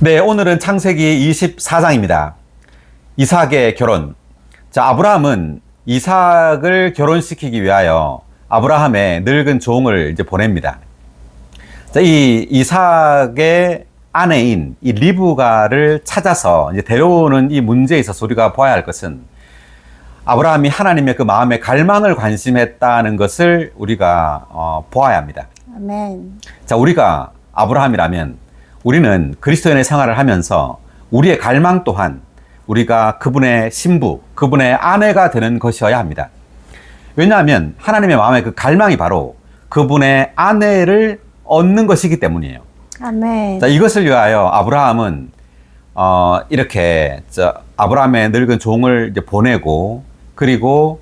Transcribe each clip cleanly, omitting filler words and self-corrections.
네, 오늘은 창세기 24장입니다. 이삭의 결혼. 자, 아브라함은 이삭을 결혼시키기 위하여 아브라함의 늙은 종을 이제 보냅니다. 자, 이 이삭의 아내인 이 리브가를 찾아서 이제 데려오는 이 문제에 있어서 우리가 봐야 할 것은 아브라함이 하나님의 그 마음의 갈망을 관심했다는 것을 우리가 보아야 합니다. 아멘. 자, 우리가 아브라함이라면 우리는 그리스도인의 생활을 하면서 우리의 갈망 또한 우리가 그분의 신부, 그분의 아내가 되는 것이어야 합니다. 왜냐하면 하나님의 마음의 그 갈망이 바로 그분의 아내를 얻는 것이기 때문이에요. 아멘. 자, 이것을 위하여 아브라함은 이렇게 아브라함의 늙은 종을 이제 보내고 그리고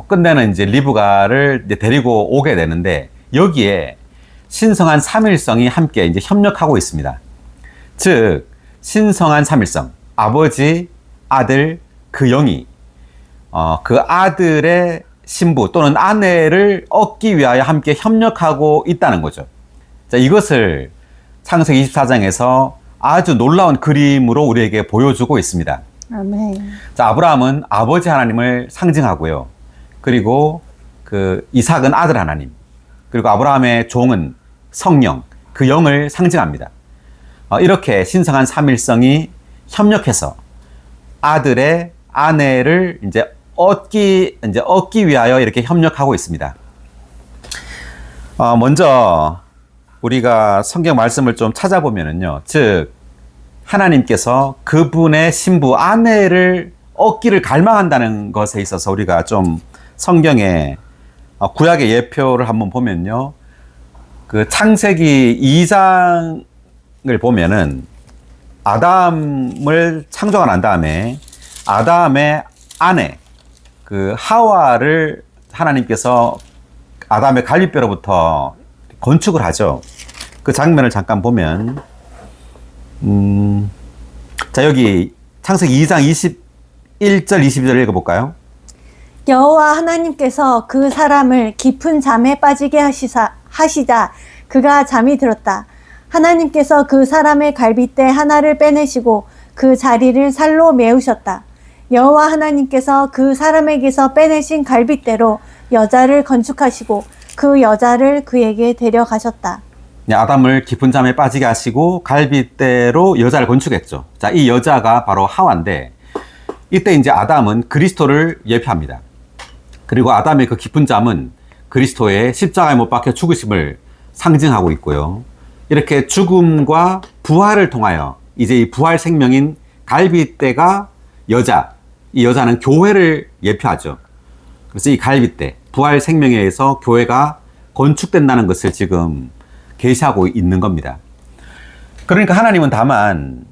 끝내는 이제 리브가를 이제 데리고 오게 되는데 여기에 신성한 삼일성이 함께 이제 협력하고 있습니다. 즉 신성한 삼일성, 아버지, 아들, 그 영이 그 아들의 신부 또는 아내를 얻기 위하여 함께 협력하고 있다는 거죠. 자, 이것을 창세기 24장에서 아주 놀라운 그림으로 우리에게 보여주고 있습니다. 아멘. 자, 아브라함은 아버지 하나님을 상징하고요. 그리고 그 이삭은 아들 하나님. 그리고 아브라함의 종은 성령, 그 영을 상징합니다. 이렇게 신성한 삼일성이 협력해서 아들의 아내를 이제 얻기 위하여 이렇게 협력하고 있습니다. 먼저 우리가 성경 말씀을 좀 찾아보면은요, 즉 하나님께서 그분의 신부 아내를 얻기를 갈망한다는 것에 있어서 우리가 좀 성경의 구약의 예표를 한번 보면요, 그 창세기 2장을 보면은 아담을 창조가 난 다음에 아담의 아내 그 하와를 하나님께서 아담의 갈비뼈로부터 건축을 하죠. 그 장면을 잠깐 보면 자, 여기 창세기 2장 21절 22절 읽어볼까요? 여호와 하나님께서 그 사람을 깊은 잠에 빠지게 하시자 그가 잠이 들었다. 하나님께서 그 사람의 갈빗대 하나를 빼내시고 그 자리를 살로 메우셨다. 여호와 하나님께서 그 사람에게서 빼내신 갈빗대로 여자를 건축하시고 그 여자를 그에게 데려가셨다. 아담을 깊은 잠에 빠지게 하시고 갈빗대로 여자를 건축했죠. 자, 이 여자가 바로 하와인데 이때 이제 아담은 그리스도를 예표합니다. 그리고 아담의 그 깊은 잠은 그리스도의 십자가에 못 박혀 죽으심을 상징하고 있고요. 이렇게 죽음과 부활을 통하여 이제 이 부활 생명인 갈빗대가 여자, 이 여자는 교회를 예표하죠. 그래서 이 갈빗대, 부활 생명에 의해서 교회가 건축된다는 것을 지금 계시하고 있는 겁니다. 그러니까 하나님은 다만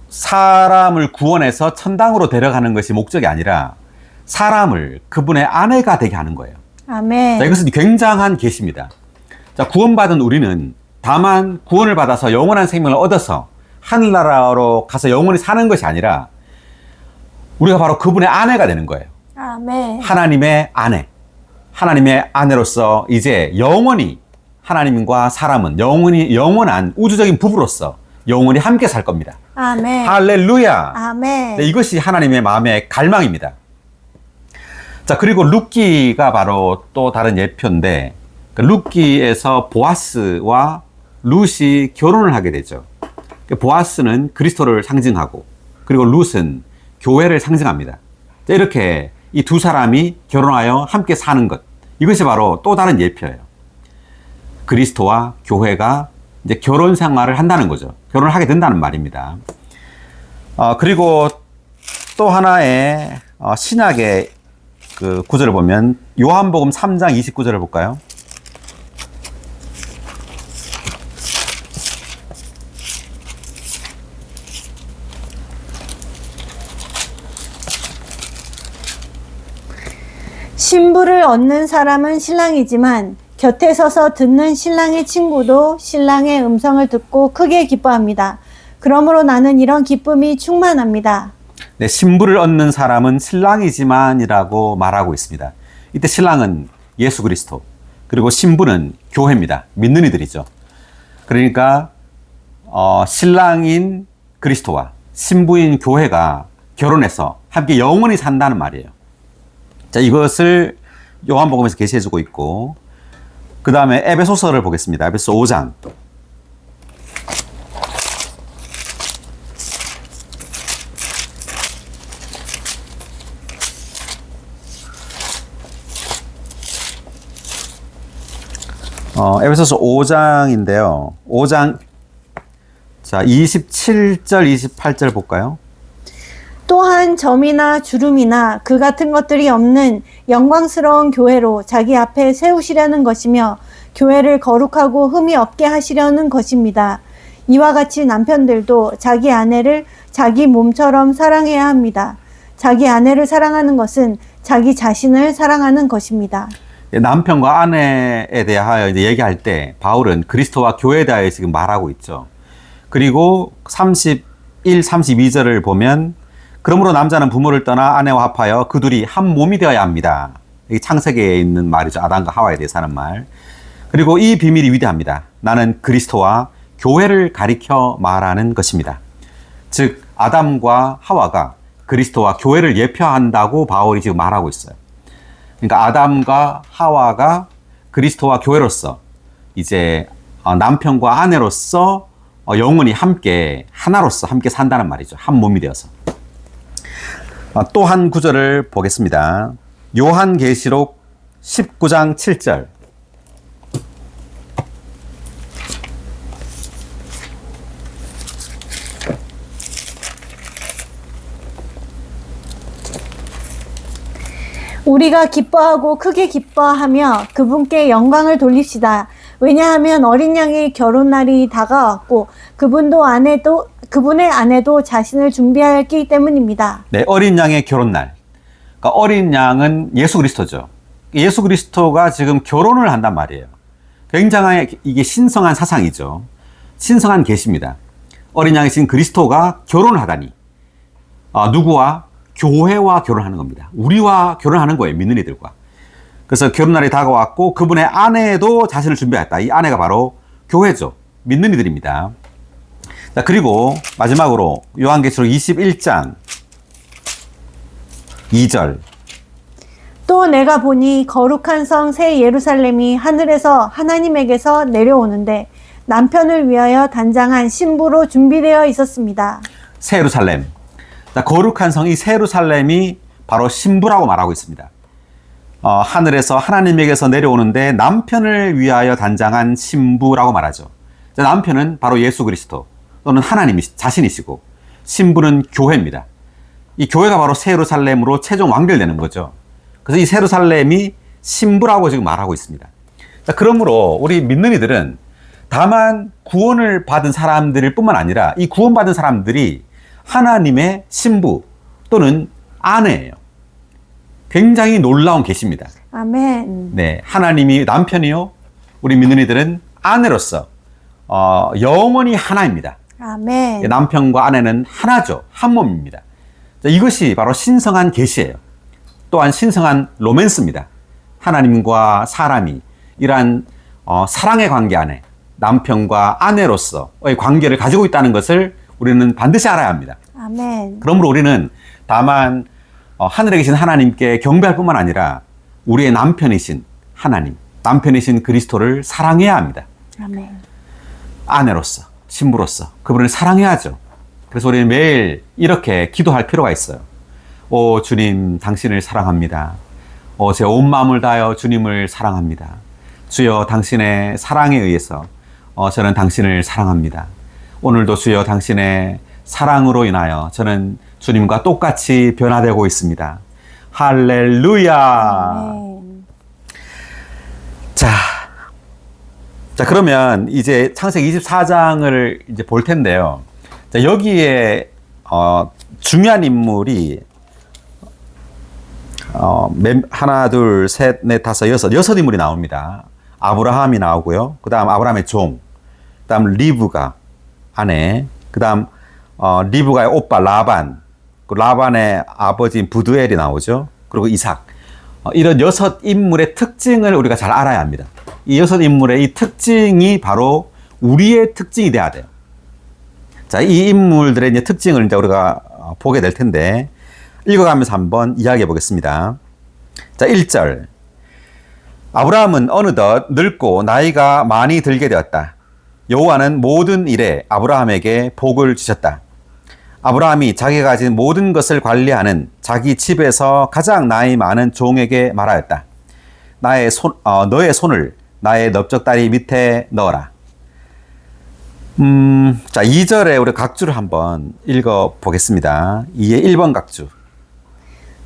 사람을 구원해서 천당으로 데려가는 것이 목적이 아니라 사람을 그분의 아내가 되게 하는 거예요. 아멘. 자, 이것은 굉장한 계시입니다. 자, 구원받은 우리는 다만 구원을 받아서 영원한 생명을 얻어서 하늘나라로 가서 영원히 사는 것이 아니라 우리가 바로 그분의 아내가 되는 거예요. 아멘. 하나님의 아내, 하나님의 아내로서 이제 영원히 하나님과 사람은 영원한 우주적인 부부로서 영원히 함께 살 겁니다. 아멘. 할렐루야. 아멘. 네, 이것이 하나님의 마음의 갈망입니다. 자, 그리고 룻기가 바로 또 다른 예표인데 룻기에서 보아스와 룻이 결혼을 하게 되죠. 보아스는 그리스도를 상징하고 그리고 룻은 교회를 상징합니다. 자, 이렇게 이 두 사람이 결혼하여 함께 사는 것, 이것이 바로 또 다른 예표예요. 그리스도와 교회가 이제 결혼 생활을 한다는 거죠. 결혼을 하게 된다는 말입니다. 그리고 또 하나의 신약의 그 구절을 보면 요한복음 3장 29절을 볼까요? 신부를 얻는 사람은 신랑이지만 곁에 서서 듣는 신랑의 친구도 신랑의 음성을 듣고 크게 기뻐합니다. 그러므로 나는 이런 기쁨이 충만합니다. 네, 신부를 얻는 사람은 신랑이지만이라고 말하고 있습니다. 이때 신랑은 예수 그리스도, 그리고 신부는 교회입니다. 믿는 이들이죠. 그러니까 신랑인 그리스도와 신부인 교회가 결혼해서 함께 영원히 산다는 말이에요. 자, 이것을 요한복음에서 계시해주고 있고, 그 다음에 에베소서를 보겠습니다. 에베소 5장. 에베소서 5장인데요. 5장, 자, 27절, 28절 볼까요? 또한 점이나 주름이나 그 같은 것들이 없는 영광스러운 교회로 자기 앞에 세우시려는 것이며 교회를 거룩하고 흠이 없게 하시려는 것입니다. 이와 같이 남편들도 자기 아내를 자기 몸처럼 사랑해야 합니다. 자기 아내를 사랑하는 것은 자기 자신을 사랑하는 것입니다. 남편과 아내에 대하여 이제 얘기할 때 바울은 그리스도와 교회에 대하여 지금 말하고 있죠. 그리고 31, 32절을 보면 그러므로 남자는 부모를 떠나 아내와 합하여 그 둘이 한 몸이 되어야 합니다. 이게 창세기에 있는 말이죠. 아담과 하와에 대해서 하는 말. 그리고 이 비밀이 위대합니다. 나는 그리스도와 교회를 가리켜 말하는 것입니다. 즉 아담과 하와가 그리스도와 교회를 예표한다고 바울이 지금 말하고 있어요. 그러니까 아담과 하와가 그리스도와 교회로서 이제 남편과 아내로서 영원히 함께 하나로서 함께 산다는 말이죠. 한 몸이 되어서. 또 한 구절을 보겠습니다. 요한계시록 19장 7절. 우리가 기뻐하고 크게 기뻐하며 그분께 영광을 돌립시다. 왜냐하면 어린 양의 결혼날이 다가왔고 그분의 아내도 자신을 준비하였기 때문입니다. 네, 어린 양의 결혼날. 그러니까 어린 양은 예수 그리스도죠. 예수 그리스도가 지금 결혼을 한단 말이에요. 굉장히 이게 신성한 사상이죠. 신성한 계시입니다. 어린 양이신 그리스도가 결혼을 하다니. 누구와? 교회와 결혼하는 겁니다. 우리와 결혼하는 거예요. 믿는 이들과. 그래서 결혼날이 다가왔고 그분의 아내도 자신을 준비했다. 이 아내가 바로 교회죠. 믿는 이들입니다. 자, 그리고 마지막으로 요한계시록 21장 2절. 또 내가 보니 거룩한 성 새 예루살렘이 하늘에서 하나님에게서 내려오는데 남편을 위하여 단장한 신부로 준비되어 있었습니다. 새 예루살렘. 자, 거룩한 성 이 새 예루살렘이 바로 신부라고 말하고 있습니다. 하늘에서 하나님에게서 내려오는데 남편을 위하여 단장한 신부라고 말하죠. 자, 남편은 바로 예수 그리스도 또는 하나님 자신이시고 신부는 교회입니다. 이 교회가 바로 새 예루살렘으로 최종 완결되는 거죠. 그래서 이 새 예루살렘이 신부라고 지금 말하고 있습니다. 자, 그러므로 우리 믿는 이들은 다만 구원을 받은 사람들일 뿐만 아니라 이 구원받은 사람들이 하나님의 신부 또는 아내예요. 굉장히 놀라운 계시입니다. 아멘. 네, 하나님이 남편이요, 우리 믿는 이들은 아내로서 영원히 하나입니다. 아멘. 남편과 아내는 하나죠. 한 몸입니다. 자, 이것이 바로 신성한 계시예요. 또한 신성한 로맨스입니다. 하나님과 사람이 이러한 사랑의 관계 안에 남편과 아내로서의 관계를 가지고 있다는 것을 우리는 반드시 알아야 합니다. 아멘. 그러므로 우리는 다만 하늘에 계신 하나님께 경배할 뿐만 아니라 우리의 남편이신 하나님, 남편이신 그리스도를 사랑해야 합니다. 아멘. 아내로서, 신부로서 그분을 사랑해야죠. 그래서 우리는 매일 이렇게 기도할 필요가 있어요. 오 주님, 당신을 사랑합니다. 제 온 마음을 다하여 주님을 사랑합니다. 주여, 당신의 사랑에 의해서 저는 당신을 사랑합니다. 오늘도 주여, 당신의 사랑으로 인하여 저는 주님과 똑같이 변화되고 있습니다. 할렐루야. 아멘. 자, 그러면 이제 창세기 24장을 이제 볼 텐데요. 자, 여기에 중요한 인물이 하나, 둘, 셋, 넷, 다섯, 여섯 인물이 나옵니다. 아브라함이 나오고요. 그 다음 아브라함의 종, 그 다음 리브가 아내, 그 다음 리브가의 오빠 라반, 그 라반의 아버지인 부두엘이 나오죠. 그리고 이삭. 이런 여섯 인물의 특징을 우리가 잘 알아야 합니다. 이 여섯 인물의 이 특징이 바로 우리의 특징이 돼야 돼요. 자, 이 인물들의 이제 특징을 이제 우리가 보게 될 텐데, 읽어가면서 한번 이야기해 보겠습니다. 자, 1절. 아브라함은 어느덧 늙고 나이가 많이 들게 되었다. 여호와는 모든 일에 아브라함에게 복을 주셨다. 아브라함이 자기가 가진 모든 것을 관리하는 자기 집에서 가장 나이 많은 종에게 말하였다. 너의 손을 나의 넓적다리 밑에 넣어라. 자, 2절에 우리 각주를 한번 읽어 보겠습니다. 2의 1번 각주.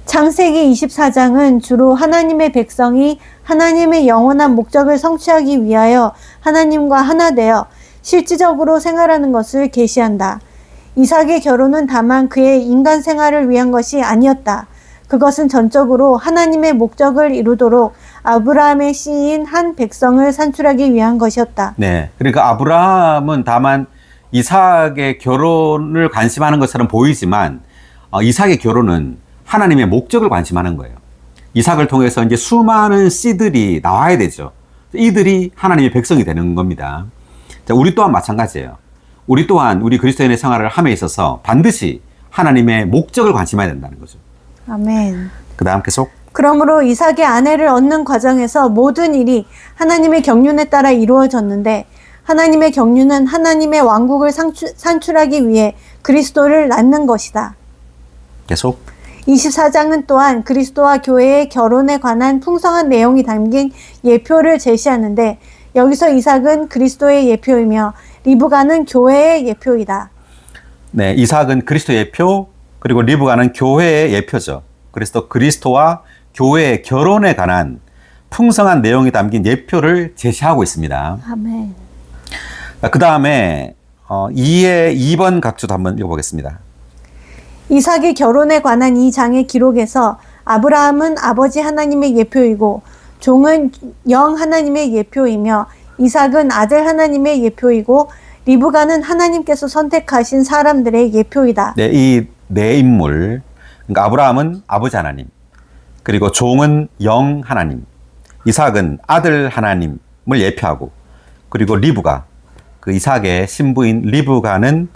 창세기 24장은 주로 하나님의 백성이 하나님의 영원한 목적을 성취하기 위하여 하나님과 하나 되어 실질적으로 생활하는 것을 계시한다. 이삭의 결혼은 다만 그의 인간 생활을 위한 것이 아니었다. 그것은 전적으로 하나님의 목적을 이루도록 아브라함의 씨인 한 백성을 산출하기 위한 것이었다. 네. 그러니까 아브라함은 다만 이삭의 결혼을 관심하는 것처럼 보이지만, 이삭의 결혼은 하나님의 목적을 관심하는 거예요. 이삭을 통해서 이제 수많은 씨들이 나와야 되죠. 이들이 하나님의 백성이 되는 겁니다. 자, 우리 또한 마찬가지예요. 우리 또한 우리 그리스도인의 생활을 함에 있어서 반드시 하나님의 목적을 관심해야 된다는 거죠. 아멘. 그 다음 계속. 그러므로 이삭의 아내를 얻는 과정에서 모든 일이 하나님의 경륜에 따라 이루어졌는데, 하나님의 경륜은 하나님의 왕국을 산출하기 위해 그리스도를 낳는 것이다. 계속. 24장은 또한 그리스도와 교회의 결혼에 관한 풍성한 내용이 담긴 예표를 제시하는데, 여기서 이삭은 그리스도의 예표이며 리브가는 교회의 예표이다. 네, 이삭은 그리스도의 예표, 그리고 리브가는 교회의 예표죠. 그래서 그리스도와 교회의 결혼에 관한 풍성한 내용이 담긴 예표를 제시하고 있습니다. 아멘. 그 다음에 2의 2번 각주도 한번 읽어보겠습니다. 이삭의 결혼에 관한 이 장의 기록에서 아브라함은 아버지 하나님의 예표이고 종은 영 하나님의 예표이며 이삭은 아들 하나님의 예표이고 리브가는 하나님께서 선택하신 사람들의 예표이다. 네, 이 네 인물, 그러니까 아브라함은 아버지 하나님, 그리고 종은 영 하나님, 이삭은 아들 하나님을 예표하고, 그리고 리브가, 그 이삭의 신부인 리브가는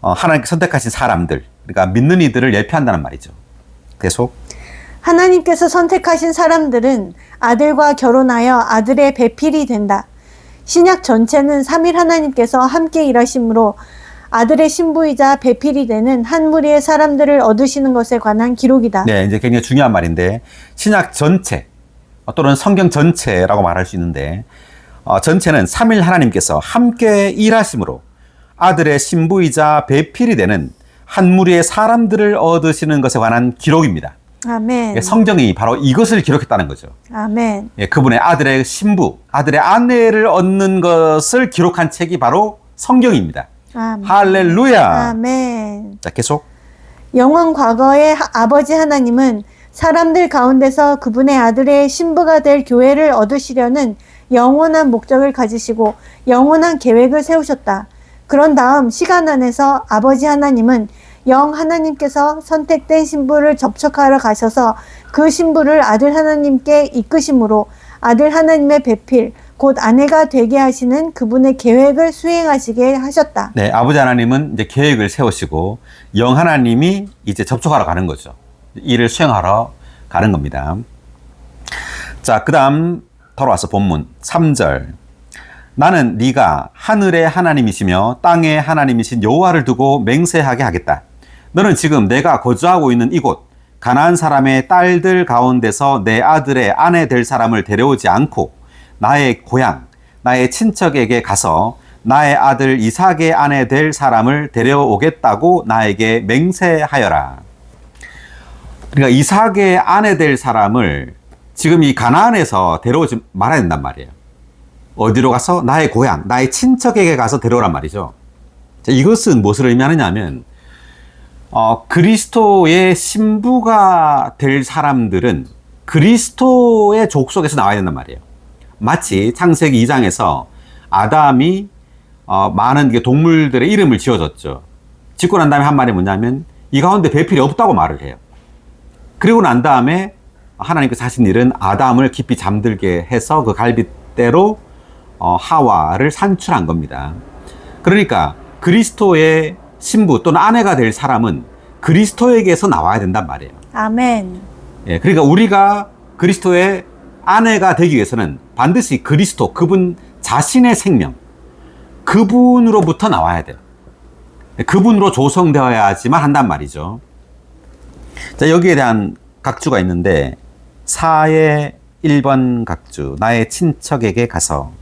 하나님께 선택하신 사람들, 그러니까 믿는 이들을 예표한다는 말이죠. 계속. 하나님께서 선택하신 사람들은 아들과 결혼하여 아들의 배필이 된다. 신약 전체는 삼위 하나님께서 함께 일하심으로 아들의 신부이자 배필이 되는 한 무리의 사람들을 얻으시는 것에 관한 기록이다. 네, 이제 굉장히 중요한 말인데, 신약 전체 또는 성경 전체라고 말할 수 있는데, 전체는 삼위 하나님께서 함께 일하심으로 아들의 신부이자 배필이 되는 한 무리의 사람들을 얻으시는 것에 관한 기록입니다. 아멘. 성경이 바로 이것을 기록했다는 거죠. 아멘. 그분의 아들의 신부, 아들의 아내를 얻는 것을 기록한 책이 바로 성경입니다. 아멘. 할렐루야. 아멘. 자, 계속. 영원 과거의 아버지 하나님은 사람들 가운데서 그분의 아들의 신부가 될 교회를 얻으시려는 영원한 목적을 가지시고 영원한 계획을 세우셨다. 그런 다음 시간 안에서 아버지 하나님은 영 하나님께서 선택된 신부를 접촉하러 가셔서 그 신부를 아들 하나님께 이끄심으로 아들 하나님의 배필, 곧 아내가 되게 하시는 그분의 계획을 수행하시게 하셨다. 네, 아버지 하나님은 이제 계획을 세우시고 영 하나님이 이제 접촉하러 가는 거죠. 일을 수행하러 가는 겁니다. 자, 그 다음 돌아와서 본문 3절. 나는 네가 하늘의 하나님이시며 땅의 하나님이신 여호와를 두고 맹세하게 하겠다. 너는 지금 내가 거주하고 있는 이곳 가나안 사람의 딸들 가운데서 내 아들의 아내 될 사람을 데려오지 않고 나의 고향, 나의 친척에게 가서 나의 아들 이삭의 아내 될 사람을 데려오겠다고 나에게 맹세하여라. 그러니까 이삭의 아내 될 사람을 지금 이 가나안에서 데려오지 말아야 된단 말이에요. 어디로 가서? 나의 고향, 나의 친척에게 가서 데려오란 말이죠. 자, 이것은 무엇을 의미하느냐 하면 그리스도의 신부가 될 사람들은 그리스도의 족속에서 나와야 된단 말이에요. 마치 창세기 2장에서 아담이 많은 동물들의 이름을 지어줬죠. 짓고 난 다음에 한 말이 뭐냐면 이 가운데 배필이 없다고 말을 해요. 그리고 난 다음에 하나님께서 하신 일은 아담을 깊이 잠들게 해서 그 갈빗대로 하와를 산출한 겁니다. 그러니까 그리스도의 신부 또는 아내가 될 사람은 그리스도에게서 나와야 된단 말이에요. 아멘. 예, 그러니까 우리가 그리스도의 아내가 되기 위해서는 반드시 그리스도, 그분 자신의 생명, 그분으로부터 나와야 돼요. 그분으로 조성되어야지만 한단 말이죠. 자, 여기에 대한 각주가 있는데 4의 1번 각주, 나의 친척에게 가서.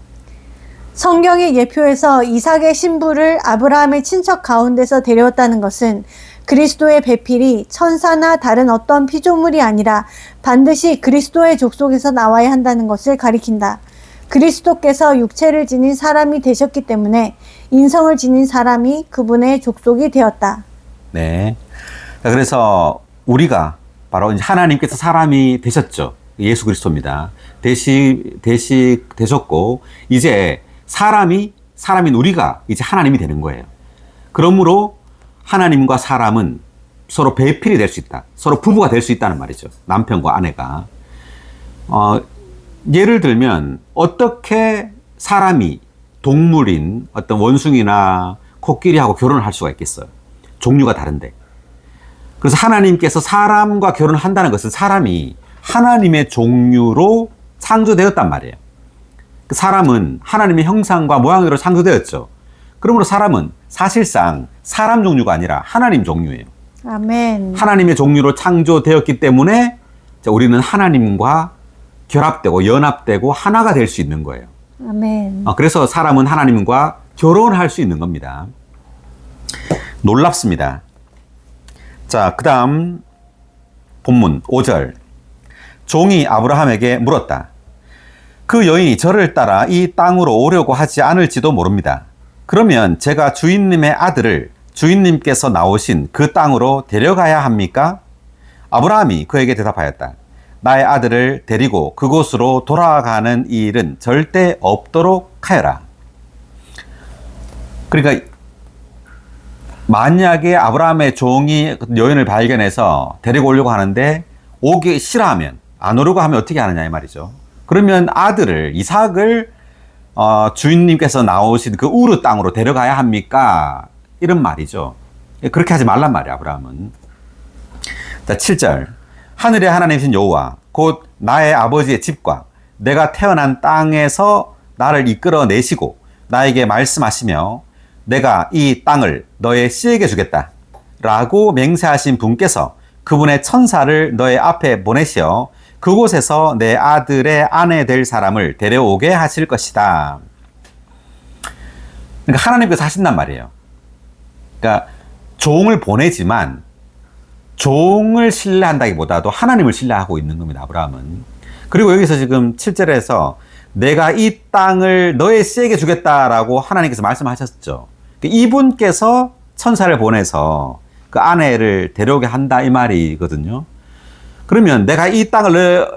성경의 예표에서 이삭의 신부를 아브라함의 친척 가운데서 데려왔다는 것은 그리스도의 배필이 천사나 다른 어떤 피조물이 아니라 반드시 그리스도의 족속에서 나와야 한다는 것을 가리킨다. 그리스도께서 육체를 지닌 사람이 되셨기 때문에 인성을 지닌 사람이 그분의 족속이 되었다. 네. 자, 그래서 우리가 바로 이제 하나님께서 사람이 되셨죠. 예수 그리스도입니다. 되셨고, 이제 사람인 우리가 이제 하나님이 되는 거예요. 그러므로 하나님과 사람은 서로 배필이 될 수 있다. 서로 부부가 될 수 있다는 말이죠. 남편과 아내가. 예를 들면, 어떻게 사람이 동물인 어떤 원숭이나 코끼리하고 결혼을 할 수가 있겠어요? 종류가 다른데. 그래서 하나님께서 사람과 결혼을 한다는 것은 사람이 하나님의 종류로 창조되었단 말이에요. 그 사람은 하나님의 형상과 모양으로 창조되었죠. 그러므로 사람은 사실상 사람 종류가 아니라 하나님 종류예요. 아멘. 하나님의 종류로 창조되었기 때문에 우리는 하나님과 결합되고 연합되고 하나가 될 수 있는 거예요. 아멘. 그래서 사람은 하나님과 결혼할 수 있는 겁니다. 놀랍습니다. 자, 그 다음 본문 5절. 종이 아브라함에게 물었다. 그 여인이 저를 따라 이 땅으로 오려고 하지 않을지도 모릅니다. 그러면 제가 주인님의 아들을 주인님께서 나오신 그 땅으로 데려가야 합니까? 아브라함이 그에게 대답하였다. 나의 아들을 데리고 그곳으로 돌아가는 일은 절대 없도록 하여라. 그러니까 만약에 아브라함의 종이 여인을 발견해서 데리고 오려고 하는데 오기 싫어하면, 안 오려고 하면 어떻게 하느냐 이 말이죠. 그러면 아들을, 이삭을 주인님께서 나오신 그 우르 땅으로 데려가야 합니까? 이런 말이죠. 그렇게 하지 말란 말이에요, 아브라함은. 자, 7절. 하늘의 하나님이신 여호와 곧 나의 아버지의 집과 내가 태어난 땅에서 나를 이끌어내시고 나에게 말씀하시며 내가 이 땅을 너의 씨에게 주겠다 라고 맹세하신 분께서 그분의 천사를 너의 앞에 보내시어 그곳에서 내 아들의 아내 될 사람을 데려오게 하실 것이다. 그러니까 하나님께서 하신단 말이에요. 그러니까 종을 보내지만 종을 신뢰한다기보다도 하나님을 신뢰하고 있는 겁니다, 아브라함은. 그리고 여기서 지금 7절에서 내가 이 땅을 너의 씨에게 주겠다라고 하나님께서 말씀하셨죠. 이분께서 천사를 보내서 그 아내를 데려오게 한다 이 말이거든요. 그러면 내가 이 땅을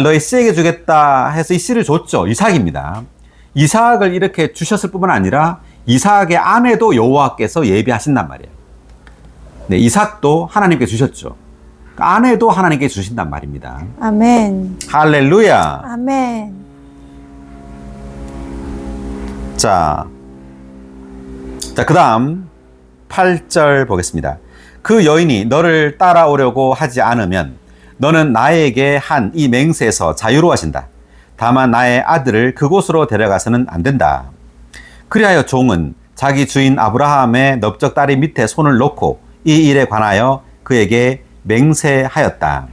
너의 씨에게 주겠다 해서 이 씨를 줬죠. 이삭입니다. 이삭을 이렇게 주셨을 뿐만 아니라 이삭의 아내도 여호와께서 예비하신단 말이에요. 네, 이삭도 하나님께 주셨죠. 아내도 하나님께 주신단 말입니다. 아멘. 할렐루야. 아멘. 자, 그 다음 8절 보겠습니다. 그 여인이 너를 따라오려고 하지 않으면 너는 나에게 한 이 맹세에서 자유로워진다. 다만 나의 아들을 그곳으로 데려가서는 안 된다. 그리하여 종은 자기 주인 아브라함의 넓적 다리 밑에 손을 놓고 이 일에 관하여 그에게 맹세하였다.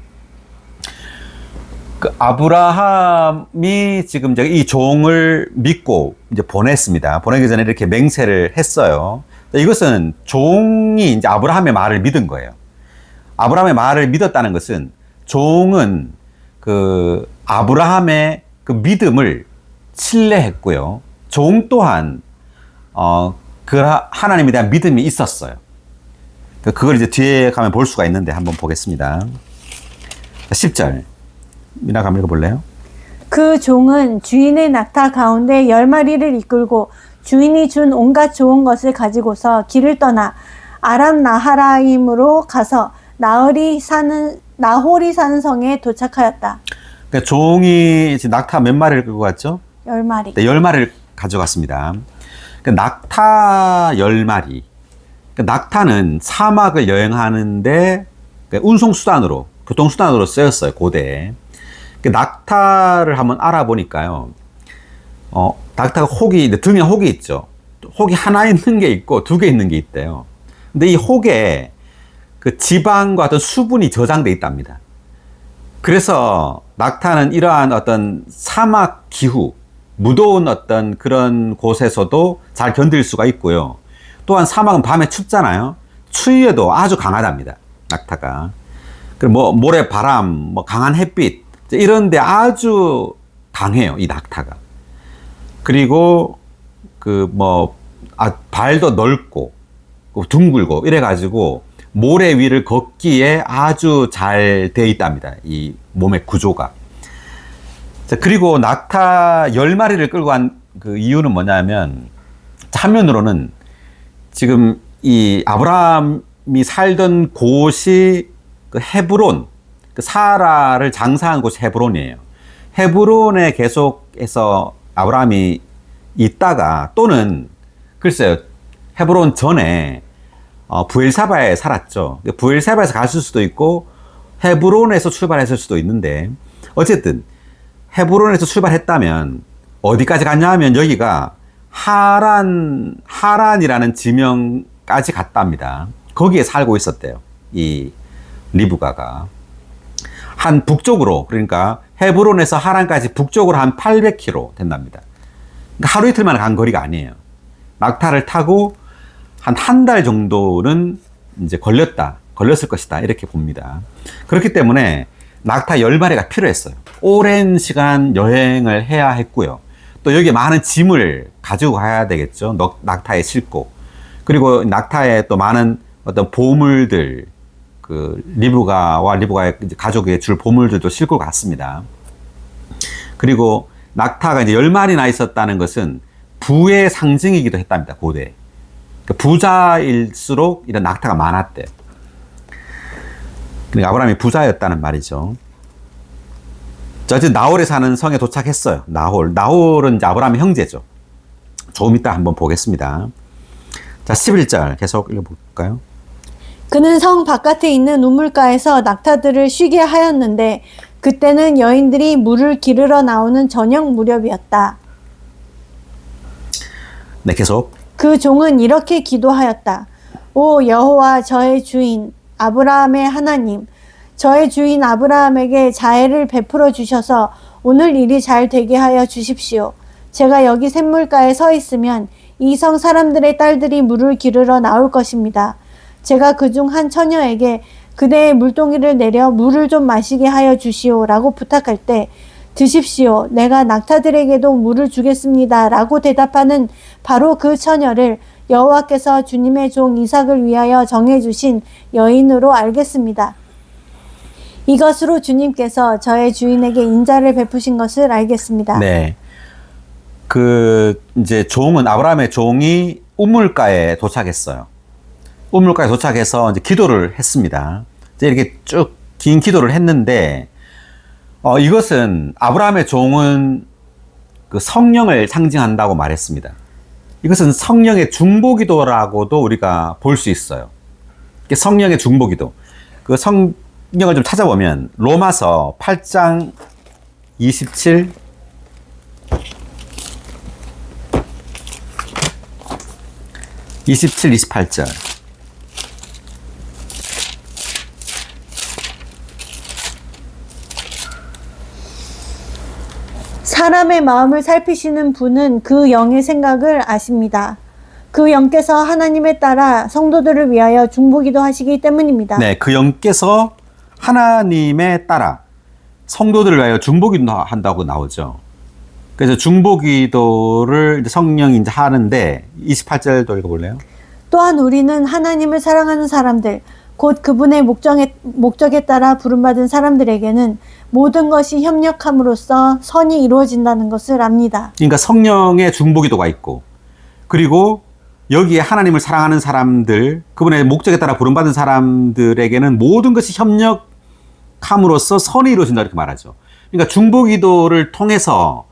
그 아브라함이 지금 이 종을 믿고 이제 보냈습니다. 보내기 전에 이렇게 맹세를 했어요. 이것은 종이 이제 아브라함의 말을 믿은 거예요. 아브라함의 말을 믿었다는 것은 종은 그 아브라함의 그 믿음을 신뢰했고요. 종 또한 그 하나님에 대한 믿음이 있었어요. 그걸 이제 뒤에 가면 볼 수가 있는데 한번 보겠습니다. 10절. 미나가 한번 읽어볼래요? 그 종은 주인의 낙타 가운데 10마리를 이끌고 주인이 준 온갖 좋은 것을 가지고서 길을 떠나 아람 나하라임으로 가서 나홀이 사는 성에 도착하였다. 그러니까 종이 낙타 몇 마리를 끌고 갔죠? 10마리. 네, 10마리를 가져갔습니다. 그 낙타 10마리. 그 낙타는 사막을 여행하는데 운송수단으로, 교통수단으로 쓰였어요, 고대에. 그 낙타를 한번 알아보니까요. 낙타가 등에 혹이 있죠. 혹이 하나 있는 게 있고 2개 있는 게 있대요. 근데 이 혹에 그 지방과 어떤 수분이 저장돼 있답니다. 그래서 낙타는 이러한 어떤 사막 기후, 무더운 어떤 그런 곳에서도 잘 견딜 수가 있고요. 또한 사막은 밤에 춥잖아요. 추위에도 아주 강하답니다, 낙타가. 그리고 모래 바람, 강한 햇빛, 이런데 아주 강해요, 이 낙타가. 그리고 발도 넓고 둥글고 이래가지고 모래 위를 걷기에 아주 잘 돼 있답니다, 이 몸의 구조가. 그리고 낙타 10마리를 끌고 간 그 이유는 뭐냐면, 한면으로는 지금 이 아브라함이 살던 곳이 그 헤브론, 그 사라를 장사한 곳이 헤브론이에요. 헤브론에 계속해서 아브라함이 있다가, 또는 글쎄요, 헤브론 전에 부엘사바에 살았죠. 부엘사바에서 갔을 수도 있고 헤브론에서 출발했을 수도 있는데, 어쨌든 헤브론에서 출발했다면 어디까지 갔냐 하면 여기가 하란이라는 지명까지 갔답니다. 거기에 살고 있었대요, 이 리브가가. 한 북쪽으로, 그러니까 헤브론에서 하란까지 북쪽으로 한 800km 된답니다. 그러니까 하루 이틀만 간 거리가 아니에요. 낙타를 타고 한 달 정도는 이제 걸렸을 것이다, 이렇게 봅니다. 그렇기 때문에 낙타 10마리가 필요했어요. 오랜 시간 여행을 해야 했고요. 또 여기에 많은 짐을 가지고 가야 되겠죠. 낙타에 싣고. 그리고 낙타에 또 많은 어떤 보물들, 그 리브가와 리브가의 가족에 줄 보물들도 싣고 갔습니다. 그리고 낙타가 이제 10마리나 있었다는 것은 부의 상징이기도 했답니다, 고대. 부자일수록 이런 낙타가 많았대요. 그러니까 아브라함이 부자였다는 말이죠. 자, 이제 나홀에 사는 성에 도착했어요. 나홀은 이제 아브라함의 형제죠. 조금 이따 한번 보겠습니다. 자, 11절 계속 읽어볼까요? 그는 성 바깥에 있는 우물가에서 낙타들을 쉬게 하였는데 그때는 여인들이 물을 기르러 나오는 저녁 무렵이었다. 네, 계속. 그 종은 이렇게 기도하였다. 오 여호와, 저의 주인 아브라함의 하나님, 저의 주인 아브라함에게 자애를 베풀어 주셔서 오늘 일이 잘 되게 하여 주십시오. 제가 여기 샘물가에 서 있으면 이 성 사람들의 딸들이 물을 기르러 나올 것입니다. 제가 그중 한 처녀에게 그대의 물동이를 내려 물을 좀 마시게 하여 주시오라고 부탁할 때, 드십시오, 내가 낙타들에게도 물을 주겠습니다 라고 대답하는 바로 그 처녀를 여호와께서 주님의 종 이삭을 위하여 정해주신 여인으로 알겠습니다. 이것으로 주님께서 저의 주인에게 인자를 베푸신 것을 알겠습니다. 네. 이제 아브라함의 종이 우물가에 도착했어요. 우물가에 도착해서 이제 기도를 했습니다. 이제 이렇게 쭉 긴 기도를 했는데, 이것은 아브라함의 종은 그 성령을 상징한다고 말했습니다. 이것은 성령의 중보기도라고도 우리가 볼 수 있어요. 성령의 중보기도. 그 성령을 좀 찾아보면 로마서 8장 27, 28절. 사람의 마음을 살피시는 분은 그 영의 생각을 아십니다. 그 영께서 하나님에 따라 성도들을 위하여 중보기도 하시기 때문입니다. 네, 그 영께서 하나님에 따라 성도들을 위하여 중보기도 한다고 나오죠. 그래서 중보기도를 성령이 이제 하는데, 28절도 읽어볼래요? 또한 우리는 하나님을 사랑하는 사람들, 곧 그분의 목적에 따라 부름받은 사람들에게는 모든 것이 협력함으로써 선이 이루어진다는 것을 압니다. 그러니까 성령의 중보기도가 있고, 그리고 여기에 하나님을 사랑하는 사람들, 그분의 목적에 따라 부름받은 사람들에게는 모든 것이 협력함으로써 선이 이루어진다, 이렇게 말하죠. 그러니까 중보기도를 통해서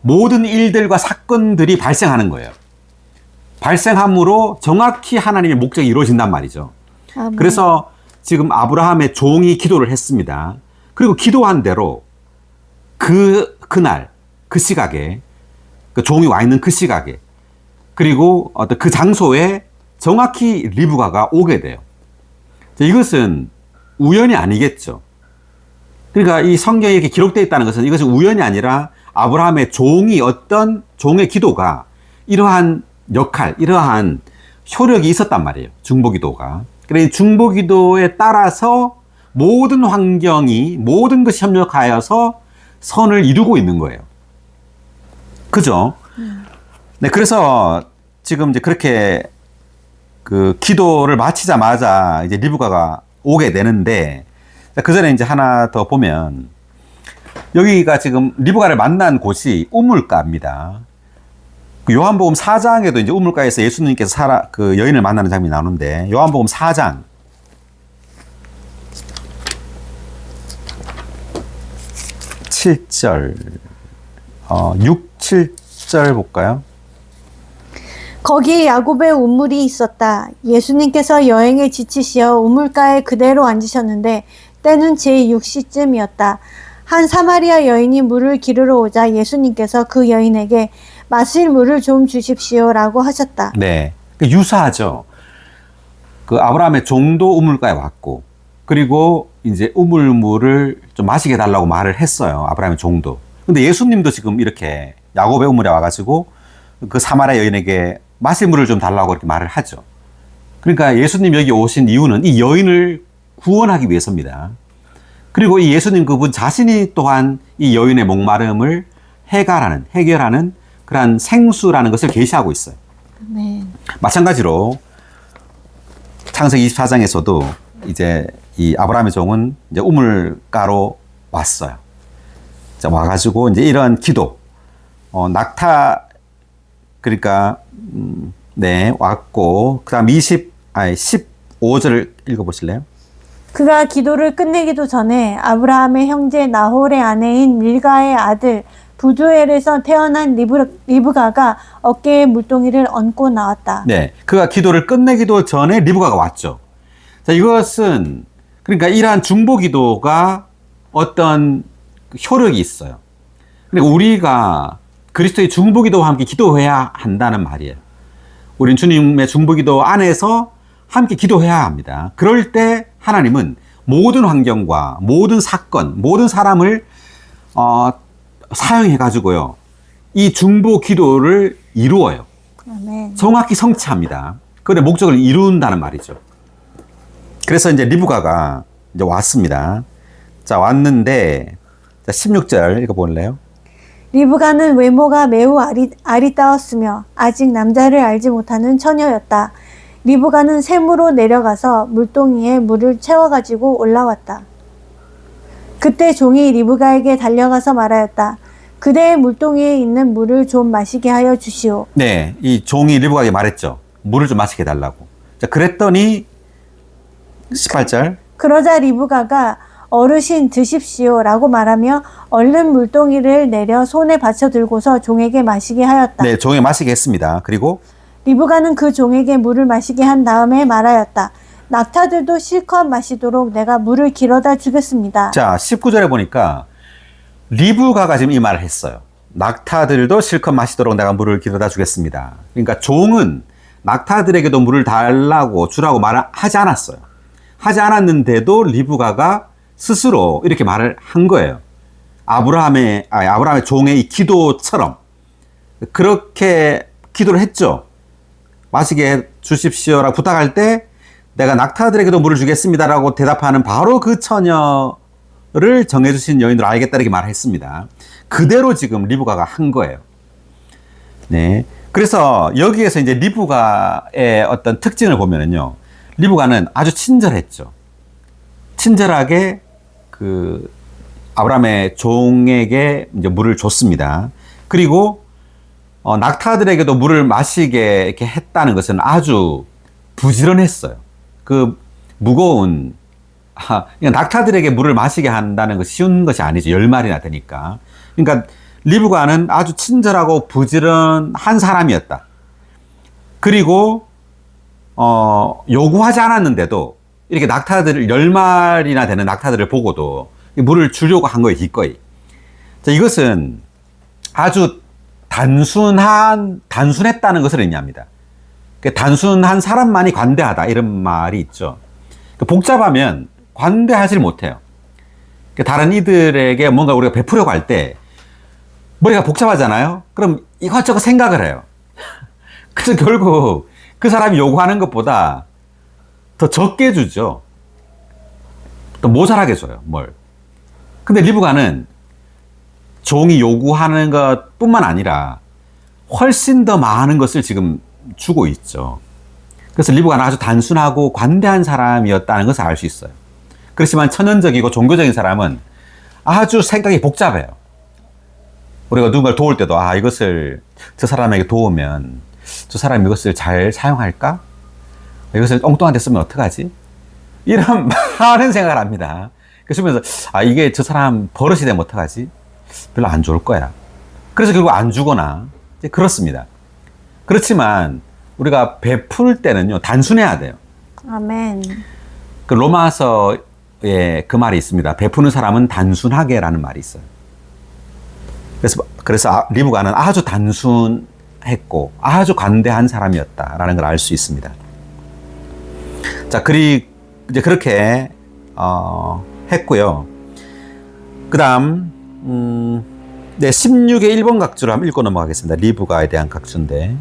모든 일들과 사건들이 발생하는 거예요. 발생함으로 정확히 하나님의 목적이 이루어진단 말이죠. 아멘. 그래서 지금 아브라함의 종이 기도를 했습니다. 그리고 기도한 대로 그날, 그 시각에, 그 종이 와 있는 그 시각에, 그리고 어떤 그 장소에 정확히 리브가가 오게 돼요. 이것은 우연이 아니겠죠. 그러니까 이 성경에 이렇게 기록되어 있다는 것은 이것은 우연이 아니라 아브라함의 종이 어떤 종의 기도가 이러한 역할, 이러한 효력이 있었단 말이에요. 중보기도가. 그래서 중보기도에 따라서 모든 환경이, 모든 것이 협력하여서 선을 이루고 있는 거예요. 그죠? 네, 그래서 지금 이제 그렇게 그 기도를 마치자마자 이제 리브가가 오게 되는데, 그 전에 이제 하나 더 보면, 여기가 지금 리브가를 만난 곳이 우물가입니다. 그 요한복음 4장에도 이제 우물가에서 예수님께서 그 여인을 만나는 장면이 나오는데, 요한복음 4장 7절, 6, 7절 볼까요? 거기에 야곱의 우물이 있었다. 예수님께서 여행에 지치시어 우물가에 그대로 앉으셨는데 때는 제6시쯤이었다. 한 사마리아 여인이 물을 기르러 오자 예수님께서 그 여인에게 마실 물을 좀 주십시오라고 하셨다. 네, 유사하죠. 그 아브라함의 종도 우물가에 왔고, 그리고 이제 우물물을 좀 마시게 해달라고 말을 했어요. 아브라함의 종도. 근데 예수님도 지금 이렇게 야곱의 우물에 와가지고 그 사마리아 여인에게 마실 물을 좀 달라고 이렇게 말을 하죠. 그러니까 예수님 여기 오신 이유는 이 여인을 구원하기 위해서입니다. 그리고 이 예수님 그분 자신이 또한 이 여인의 목마름을 해결하는 그러한 생수라는 것을 계시하고 있어요. 네. 마찬가지로 창세기 24장에서도 이제 이 아브라함의 종은 이제 우물가로 왔어요. 자, 와가지고 이제 이런 기도, 그러니까, 네, 왔고, 그 다음 15절을 읽어보실래요? 그가 기도를 끝내기도 전에 아브라함의 형제 나홀의 아내인 밀가의 아들 부두엘에서 태어난 리브가가 어깨에 물동이를 얹고 나왔다. 네, 그가 기도를 끝내기도 전에 리브가가 왔죠. 자, 이것은 그러니까 이러한 중보기도가 어떤 효력이 있어요. 그러니까 우리가 그리스도의 중보기도와 함께 기도해야 한다는 말이에요. 우린 주님의 중보기도 안에서 함께 기도해야 합니다. 그럴 때 하나님은 모든 환경과 모든 사건, 모든 사람을 사용해가지고요, 이 중보기도를 이루어요. 아멘. 정확히 성취합니다. 그의 목적을 이룬다는 말이죠. 그래서 이제 리브가가 이제 왔습니다. 자, 왔는데, 자, 16절 읽어볼래요? 리브가는 외모가 매우 아리따웠으며 아직 남자를 알지 못하는 처녀였다. 리브가는 샘으로 내려가서 물동이에 물을 채워가지고 올라왔다. 그때 종이 리브가에게 달려가서 말하였다. 그대의 물동이에 있는 물을 좀 마시게 하여 주시오. 네, 이 종이 리브가에게 말했죠. 물을 좀 마시게 해달라고. 자, 그랬더니 18절. 그러자 리브가가 어르신 드십시오라고 말하며 얼른 물동이를 내려 손에 받쳐 들고서 종에게 마시게 하였다. 네, 종에 마시게 했습니다. 그리고 리브가는 그 종에게 물을 마시게 한 다음에 말하였다. 낙타들도 실컷 마시도록 내가 물을 길어다 주겠습니다. 자, 19절에 보니까 리브가가 지금 이 말을 했어요. 낙타들도 실컷 마시도록 내가 물을 길어다 주겠습니다. 그러니까 종은 낙타들에게도 물을 달라고 주라고 말을 하지 않았어요. 하지 않았는데도 리브가가 스스로 이렇게 말을 한 거예요. 아브라함의 종의 이 기도처럼 그렇게 기도를 했죠. 마시게 해 주십시오라고 부탁할 때 내가 낙타들에게도 물을 주겠습니다라고 대답하는 바로 그 처녀를 정해주신 여인으로 알겠다 이렇게 말했습니다. 그대로 지금 리브가가 한 거예요. 네. 그래서 여기에서 이제 리브가의 어떤 특징을 보면은요, 리브가는 아주 친절했죠. 친절하게 그 아브라함의 종에게 이제 물을 줬습니다. 그리고 낙타들에게도 물을 마시게 이렇게 했다는 것은 아주 부지런했어요. 그 무거운 낙타들에게 물을 마시게 한다는 것이 쉬운 것이 아니죠. 10마리나 되니까. 그러니까 리브가는 아주 친절하고 부지런한 사람이었다. 그리고 요구하지 않았는데도 이렇게 낙타들을 10마리나 되는 낙타들을 보고도 물을 주려고 한 거예요, 기꺼이. 자, 이것은 아주 단순했다는 것을 의미합니다. 단순한 사람만이 관대하다 이런 말이 있죠. 복잡하면 관대하지 못해요. 다른 이들에게 뭔가 우리가 베푸려고 할 때 머리가 복잡하잖아요. 그럼 이것저것 생각을 해요. 그래서 결국 그 사람이 요구하는 것보다 더 적게 주죠. 또 모자라게 줘요, 뭘. 근데 리브가는 종이 요구하는 것 뿐만 아니라 훨씬 더 많은 것을 지금 주고 있죠. 그래서 리브가는 아주 단순하고 관대한 사람이었다는 것을 알 수 있어요. 그렇지만 천연적이고 종교적인 사람은 아주 생각이 복잡해요. 우리가 누군가를 도울 때도 이것을 저 사람에게 도우면 저 사람이 이것을 잘 사용할까? 이것을 엉뚱한 데 쓰면 어떡하지? 이런 많은 생각을 합니다. 그러면서 이게 저 사람 버릇이 되면 어떡하지? 별로 안 좋을 거야. 그래서 결국 안 주거나 그렇습니다. 그렇지만 우리가 베풀 때는요, 단순해야 돼요. 아멘. 그 로마서에 그 말이 있습니다. 베푸는 사람은 단순하게라는 말이 있어요. 그래서 리브가는 아주 단순했고 아주 관대한 사람이었다라는 걸 알 수 있습니다. 자, 이제 그렇게 했고요. 그다음 16의 1번 각주를 한번 읽고 넘어가겠습니다. 리브가에 대한 각주인데,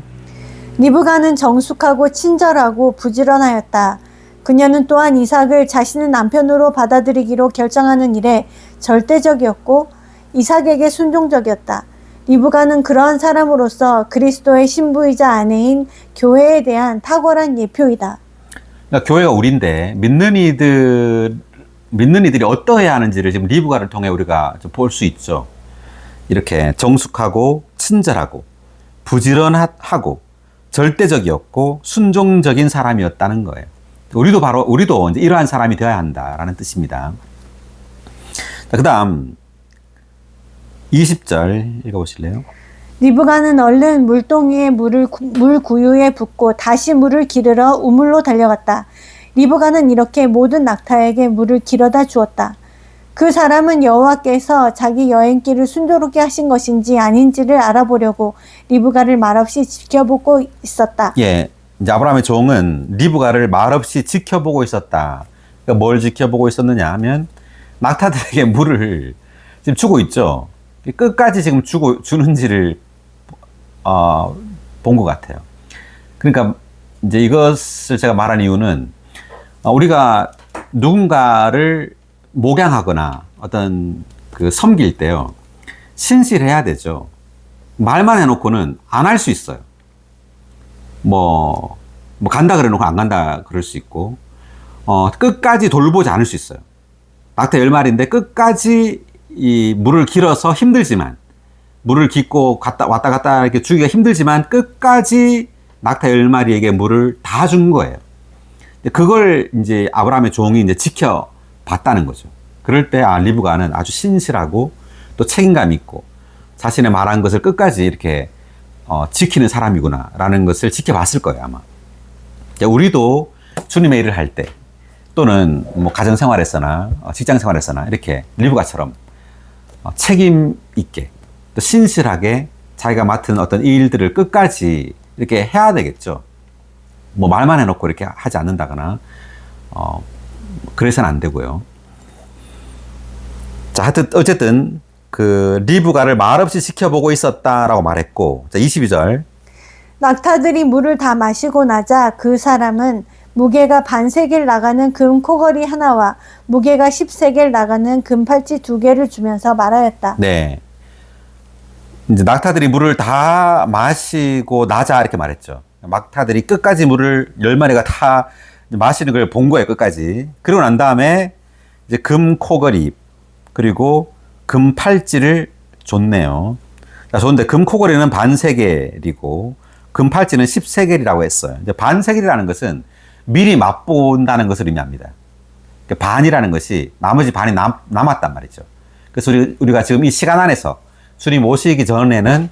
리브가는 정숙하고 친절하고 부지런하였다. 그녀는 또한 이삭을 자신의 남편으로 받아들이기로 결정하는 일에 절대적이었고 이삭에게 순종적이었다. 리브가는 그러한 사람으로서 그리스도의 신부이자 아내인 교회에 대한 탁월한 예표이다. 그러니까 교회가 우리인데 믿는 이들이 어떠해야 하는지를 지금 리브가를 통해 우리가 볼 수 있죠. 이렇게 정숙하고 친절하고 부지런하고 절대적이었고 순종적인 사람이었다는 거예요. 우리도 이제 이러한 사람이 되어야 한다라는 뜻입니다. 그 다음 20절 읽어보실래요? 리브가는 얼른 물동이에 물 구유에 붓고 다시 물을 기르러 우물로 달려갔다. 리브가는 이렇게 모든 낙타에게 물을 길어다 주었다. 그 사람은 여호와께서 자기 여행길을 순조롭게 하신 것인지 아닌지를 알아보려고 리브가를 말없이 지켜보고 있었다. 예, 이제 아브라함의 종은 리브가를 말없이 지켜보고 있었다. 그러니까 뭘 지켜보고 있었느냐 하면 낙타들에게 물을 지금 주고 있죠. 끝까지 지금 주는지를 본 것 같아요. 그러니까 이제 이것을 제가 말한 이유는 우리가 누군가를 목양하거나 어떤 섬길 때요, 신실해야 되죠. 말만 해놓고는 안 할 수 있어요. 뭐 간다 그래 놓고 안 간다 그럴 수 있고, 끝까지 돌보지 않을 수 있어요. 낙타 10마리인데 끝까지 이 물을 길어서 힘들지만, 물을 깃고 왔다 갔다 이렇게 주기가 힘들지만 끝까지 낙타 10마리에게 물을 다 준 거예요. 그걸 이제 아브라함의 종이 이제 지켜봤다는 거죠. 그럴 때 리브가는 아주 신실하고 또 책임감 있고 자신의 말한 것을 끝까지 이렇게 지키는 사람이구나라는 것을 지켜봤을 거예요, 아마. 우리도 주님의 일을 할 때 또는 뭐 가정생활에서나 직장생활에서나 이렇게 리브가처럼 책임 있게 또 신실하게 자기가 맡은 어떤 일들을 끝까지 이렇게 해야 되겠죠. 뭐 말만 해놓고 이렇게 하지 않는다거나 그래서는 안 되고요. 자, 하여튼 어쨌든 그 리브가를 말없이 지켜보고 있었다라고 말했고, 자, 22절. 낙타들이 물을 다 마시고 나자 그 사람은 무게가 반세겔 나가는 금 코걸이 하나와 무게가 10세겔 나가는 금 팔찌 2개를 주면서 말하였다. 네. 이제 낙타들이 물을 다 마시고 나자 이렇게 말했죠. 낙타들이 끝까지 물을 10마리가 다 마시는 걸 본 거예요, 끝까지. 그리고 난 다음에 이제 금 코걸이 그리고 금 팔찌를 줬네요. 자, 좋은데 금 코걸이는 반세겔이고 금 팔찌는 10세겔이라고 했어요. 이제 반세겔이라는 것은 미리 맛본다는 것을 의미합니다. 그러니까 반이라는 것이 나머지 반이 남았단 말이죠. 그래서 우리가 지금 이 시간 안에서 주님 오시기 전에는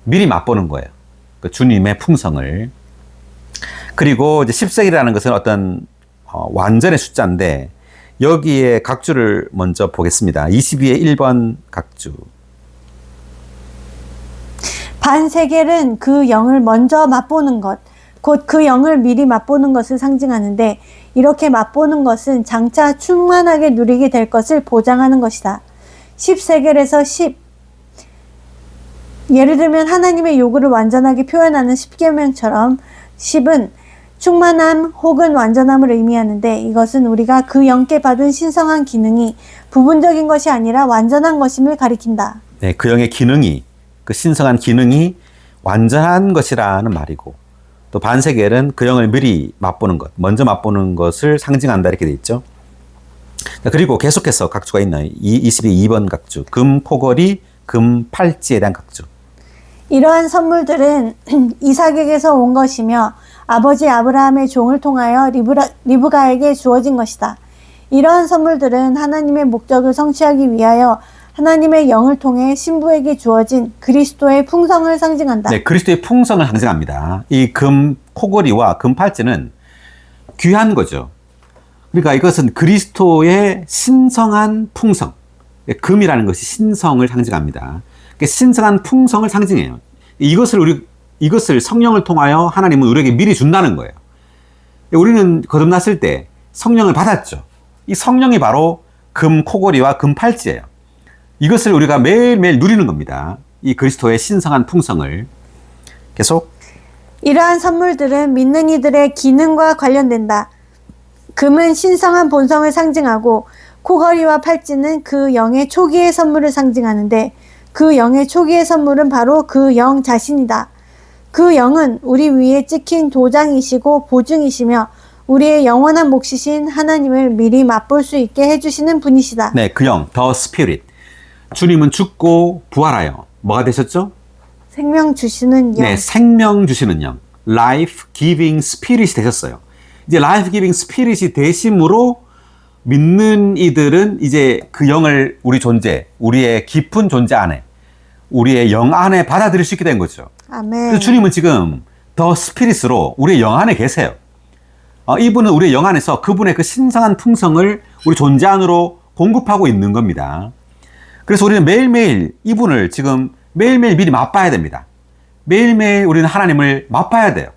미리 맛보는 거예요. 그 주님의 풍성을. 그리고 이제 10세기라는 것은 어떤 완전의 숫자인데 여기에 각주를 먼저 보겠습니다. 22의 1번 각주. 반세겔은 그 영을 먼저 맛보는 것, 곧 그 영을 미리 맛보는 것을 상징하는데 이렇게 맛보는 것은 장차 충만하게 누리게 될 것을 보장하는 것이다. 10세겔에서 10. 예를 들면 하나님의 요구를 완전하게 표현하는 10계명처럼 10은 충만함 혹은 완전함을 의미하는데 이것은 우리가 그 영께 받은 신성한 기능이 부분적인 것이 아니라 완전한 것임을 가리킨다. 네, 그 영의 기능이, 그 신성한 기능이 완전한 것이라는 말이고, 또 반세겔은 그 영을 미리 맛보는 것, 먼저 맛보는 것을 상징한다 이렇게 돼 있죠. 그리고 계속해서 각주가 있나요? 22번 각주, 금 코걸이, 금 팔찌에 대한 각주. 이러한 선물들은 이삭에게서 온 것이며 아버지 아브라함의 종을 통하여 리브가에게 주어진 것이다. 이러한 선물들은 하나님의 목적을 성취하기 위하여 하나님의 영을 통해 신부에게 주어진 그리스도의 풍성을 상징한다. 네, 그리스도의 풍성을 상징합니다. 이 금 코걸이와 금 팔찌는 귀한 거죠. 그러니까 이것은 그리스도의 신성한 풍성. 금이라는 것이 신성을 상징합니다. 신성한 풍성을 상징해요. 이것을 성령을 통하여 하나님은 우리에게 미리 준다는 거예요. 우리는 거듭났을 때 성령을 받았죠. 이 성령이 바로 금 코걸이와 금 팔찌예요. 이것을 우리가 매일매일 누리는 겁니다. 이 그리스도의 신성한 풍성을. 계속. 이러한 선물들은 믿는 이들의 기능과 관련된다. 금은 신성한 본성을 상징하고 코걸이와 팔찌는 그 영의 초기의 선물을 상징하는데 그 영의 초기의 선물은 바로 그 영 자신이다. 그 영은 우리 위에 찍힌 도장이시고 보증이시며 우리의 영원한 몫이신 하나님을 미리 맛볼 수 있게 해주시는 분이시다. 네, 그 영, The Spirit. 주님은 죽고 부활하여 뭐가 되셨죠? 생명 주시는 영. 네, 생명 주시는 영. Life Giving Spirit이 되셨어요. 이제 Life Giving Spirit이 되심으로 믿는 이들은 이제 그 영을 우리 존재, 우리의 깊은 존재 안에, 우리의 영 안에 받아들일 수 있게 된 거죠. 아멘. 그래서 주님은 지금 더 스피릿으로 우리의 영 안에 계세요. 이분은 우리의 영 안에서 그분의 그 신성한 풍성을 우리 존재 안으로 공급하고 있는 겁니다. 그래서 우리는 매일매일 이분을 지금 매일매일 미리 맛봐야 됩니다. 매일매일 우리는 하나님을 맛봐야 돼요.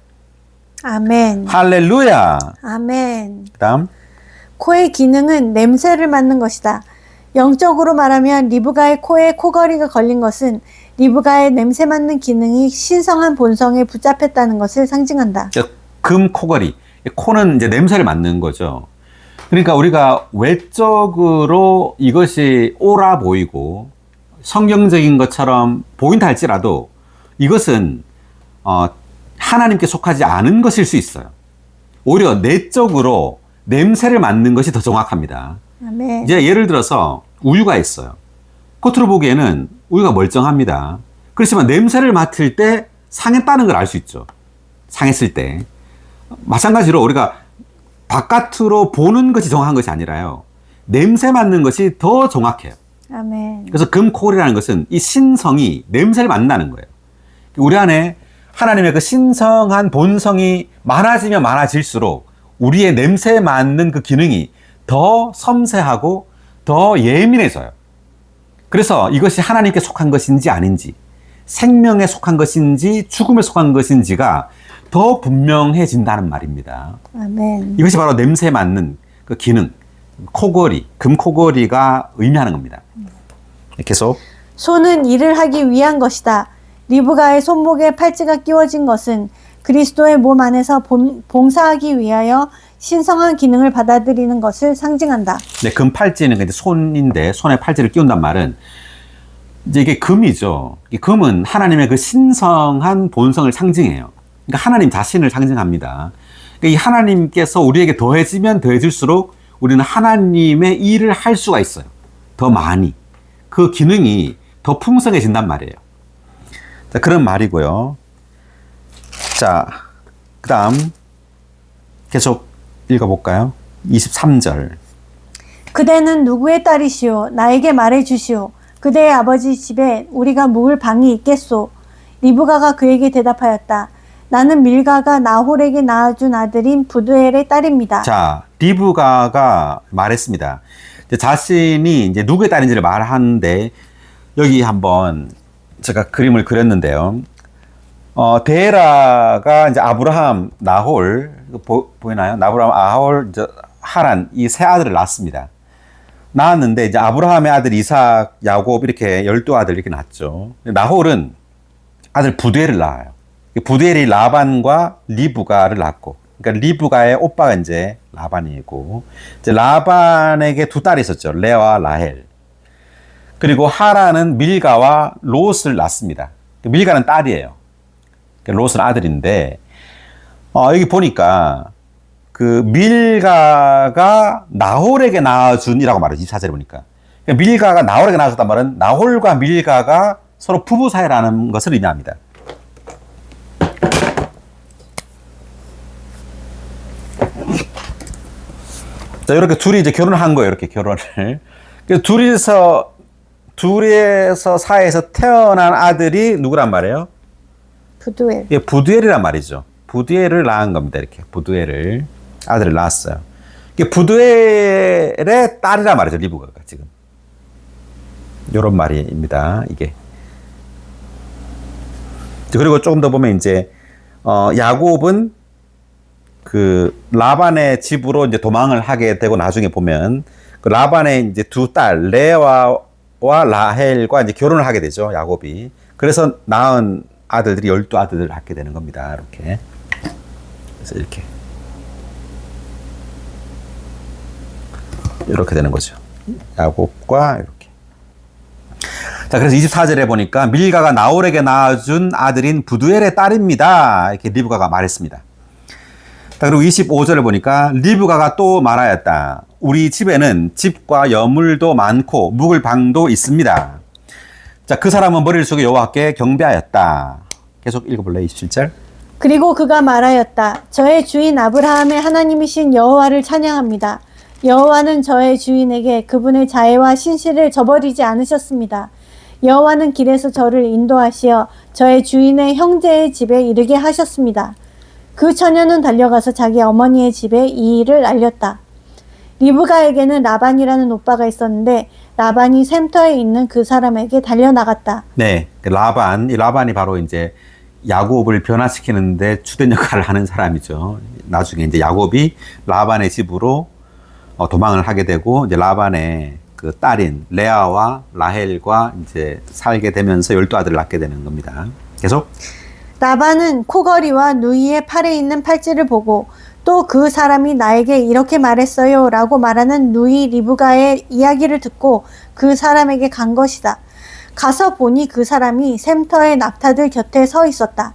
아멘. 할렐루야. 아멘. 그 다음. 코의 기능은 냄새를 맡는 것이다. 영적으로 말하면 리브가의 코에 코걸이가 걸린 것은 리브가의 냄새 맡는 기능이 신성한 본성에 붙잡혔다는 것을 상징한다. 금 코걸이. 코는 이제 냄새를 맡는 거죠. 그러니까 우리가 외적으로 이것이 옳아 보이고 성경적인 것처럼 보인다 할지라도 이것은 하나님께 속하지 않은 것일 수 있어요. 오히려 내적으로 냄새를 맡는 것이 더 정확합니다. 아멘. 이제 예를 들어서 우유가 있어요. 겉으로 보기에는 우유가 멀쩡합니다. 그렇지만 냄새를 맡을 때 상했다는 걸 알 수 있죠. 상했을 때. 마찬가지로 우리가 바깥으로 보는 것이 정확한 것이 아니라요. 냄새 맡는 것이 더 정확해요. 아멘. 그래서 금코걸이라는 것은 이 신성이 냄새를 맡는다는 거예요. 우리 안에 하나님의 그 신성한 본성이 많아지면 많아질수록 우리의 냄새 맡는 그 기능이 더 섬세하고 더 예민해져요. 그래서 이것이 하나님께 속한 것인지 아닌지, 생명에 속한 것인지 죽음에 속한 것인지가 더 분명해진다는 말입니다. 아멘. 이것이 바로 냄새 맡는 그 기능, 코걸이, 금코걸이가 의미하는 겁니다. 계속. 손은 일을 하기 위한 것이다. 리브가의 손목에 팔찌가 끼워진 것은 그리스도의 몸 안에서 봉사하기 위하여 신성한 기능을 받아들이는 것을 상징한다. 네, 금 팔찌는 이제 손인데 손에 팔찌를 끼운단 말은 이제 이게 금이죠. 이 금은 하나님의 그 신성한 본성을 상징해요. 그러니까 하나님 자신을 상징합니다. 그러니까 이 하나님께서 우리에게 더해지면 더해질수록 우리는 하나님의 일을 할 수가 있어요. 더 많이. 그 기능이 더 풍성해진단 말이에요. 자, 그런 말이고요. 자, 그 다음 계속 읽어볼까요? 23절. 그대는 누구의 딸이시오? 나에게 말해주시오. 그대의 아버지 집에 우리가 묵을 방이 있겠소? 리브가가 그에게 대답하였다. 나는 밀가가 나홀에게 낳아준 아들인 부두엘의 딸입니다. 자, 리브가가 말했습니다. 이제 자신이 이제 누구의 딸인지를 말하는데, 여기 한번 제가 그림을 그렸는데요. 데라가 이제 아브라함, 나홀, 보이나요? 아브라함, 아홀, 하란, 이 세 아들을 낳습니다. 낳았는데, 이제 아브라함의 아들 이삭, 야곱, 이렇게 12아들 이렇게 낳았죠. 나홀은 아들 부두엘을 낳아요. 부두엘이 라반과 리브가를 낳고, 그러니까 리브가의 오빠가 이제 라반이고, 이제 라반에게 두 딸이 있었죠. 레아와 라헬. 그리고 하란은 밀가와 롯을 낳습니다. 밀가는 딸이에요. 롯은 아들인데, 여기 보니까 그 밀가가 나홀에게 낳아준이라고 말하죠. 24절에 보니까. 그러니까 밀가가 나홀에게 낳아줬단 말은 나홀과 밀가가 서로 부부 사이라는 것을 의미합니다. 자, 이렇게 둘이 이제 결혼을 한 거예요. 이렇게 결혼을. 그래서 둘이서 사이에서 태어난 아들이 누구란 말이에요? 부두엘. 예, 부두엘이란 말이죠. 부두엘을 낳은 겁니다. 이렇게 부두엘을 아들을 낳았어요. 이게 부두엘의 딸이란 말이죠. 리브가가 지금. 이런 말입니다. 이게. 그리고 조금 더 보면 이제 야곱은 그 라반의 집으로 이제 도망을 하게 되고 나중에 보면 그 라반의 이제 두 딸 레아와 라헬과 이제 결혼을 하게 되죠. 야곱이. 그래서 낳은 아들들이 12아들을 낳게 되는 겁니다. 이렇게. 그래서 이렇게 되는 거죠. 야곱과 이렇게. 자, 그래서 24절에 보니까 밀가가 나홀에게 낳아준 아들인 부두엘의 딸입니다. 이렇게 리브가가 말했습니다. 자, 그리고 25절을 보니까 리브가가 또 말하였다. 우리 집에는 집과 여물도 많고 묵을 방도 있습니다. 자, 그 사람은 머리를 숙여 여호와께 경배하였다. 계속 읽어볼래? 27절. 그리고 그가 말하였다. 저의 주인 아브라함의 하나님이신 여호와를 찬양합니다. 여호와는 저의 주인에게 그분의 자애와 신실을 저버리지 않으셨습니다. 여호와는 길에서 저를 인도하시어 저의 주인의 형제의 집에 이르게 하셨습니다. 그 처녀는 달려가서 자기 어머니의 집에 이 일을 알렸다. 리브가에게는 라반이라는 오빠가 있었는데 라반이 샘터에 있는 그 사람에게 달려나갔다. 네, 라반이 바로 이제 야곱을 변화시키는데 주된 역할을 하는 사람이죠. 나중에 이제 야곱이 라반의 집으로 도망을 하게 되고 이제 라반의 그 딸인 레아와 라헬과 이제 살게 되면서 12아들을 낳게 되는 겁니다. 계속. 라반은 코걸이와 누이의 팔에 있는 팔찌를 보고 또 그 사람이 나에게 이렇게 말했어요 라고 말하는 누이 리브가의 이야기를 듣고 그 사람에게 간 것이다. 가서 보니 그 사람이 샘터의 낙타들 곁에 서 있었다.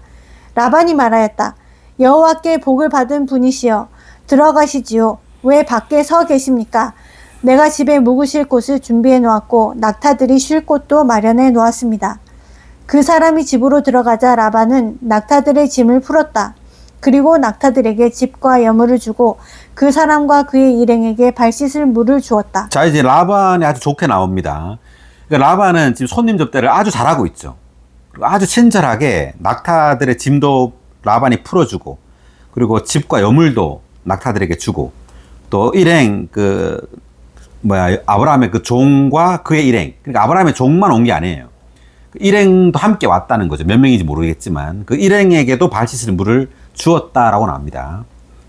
라반이 말하였다. 여호와께 복을 받은 분이시여 들어가시지요. 왜 밖에 서 계십니까? 내가 집에 묵으실 곳을 준비해 놓았고 낙타들이 쉴 곳도 마련해 놓았습니다. 그 사람이 집으로 들어가자 라반은 낙타들의 짐을 풀었다. 그리고 낙타들에게 집과 여물을 주고 그 사람과 그의 일행에게 발 씻을 물을 주었다. 자, 이제 라반이 아주 좋게 나옵니다. 그러니까 라반은 지금 손님 접대를 아주 잘하고 있죠. 그리고 아주 친절하게 낙타들의 짐도 라반이 풀어주고, 그리고 집과 여물도 낙타들에게 주고, 또 일행 아브라함의 그 종과 그의 일행, 그러니까 아브라함의 종만 온 게 아니에요. 그 일행도 함께 왔다는 거죠. 몇 명인지 모르겠지만 그 일행에게도 발 씻을 물을 주었다라고 나옵니다.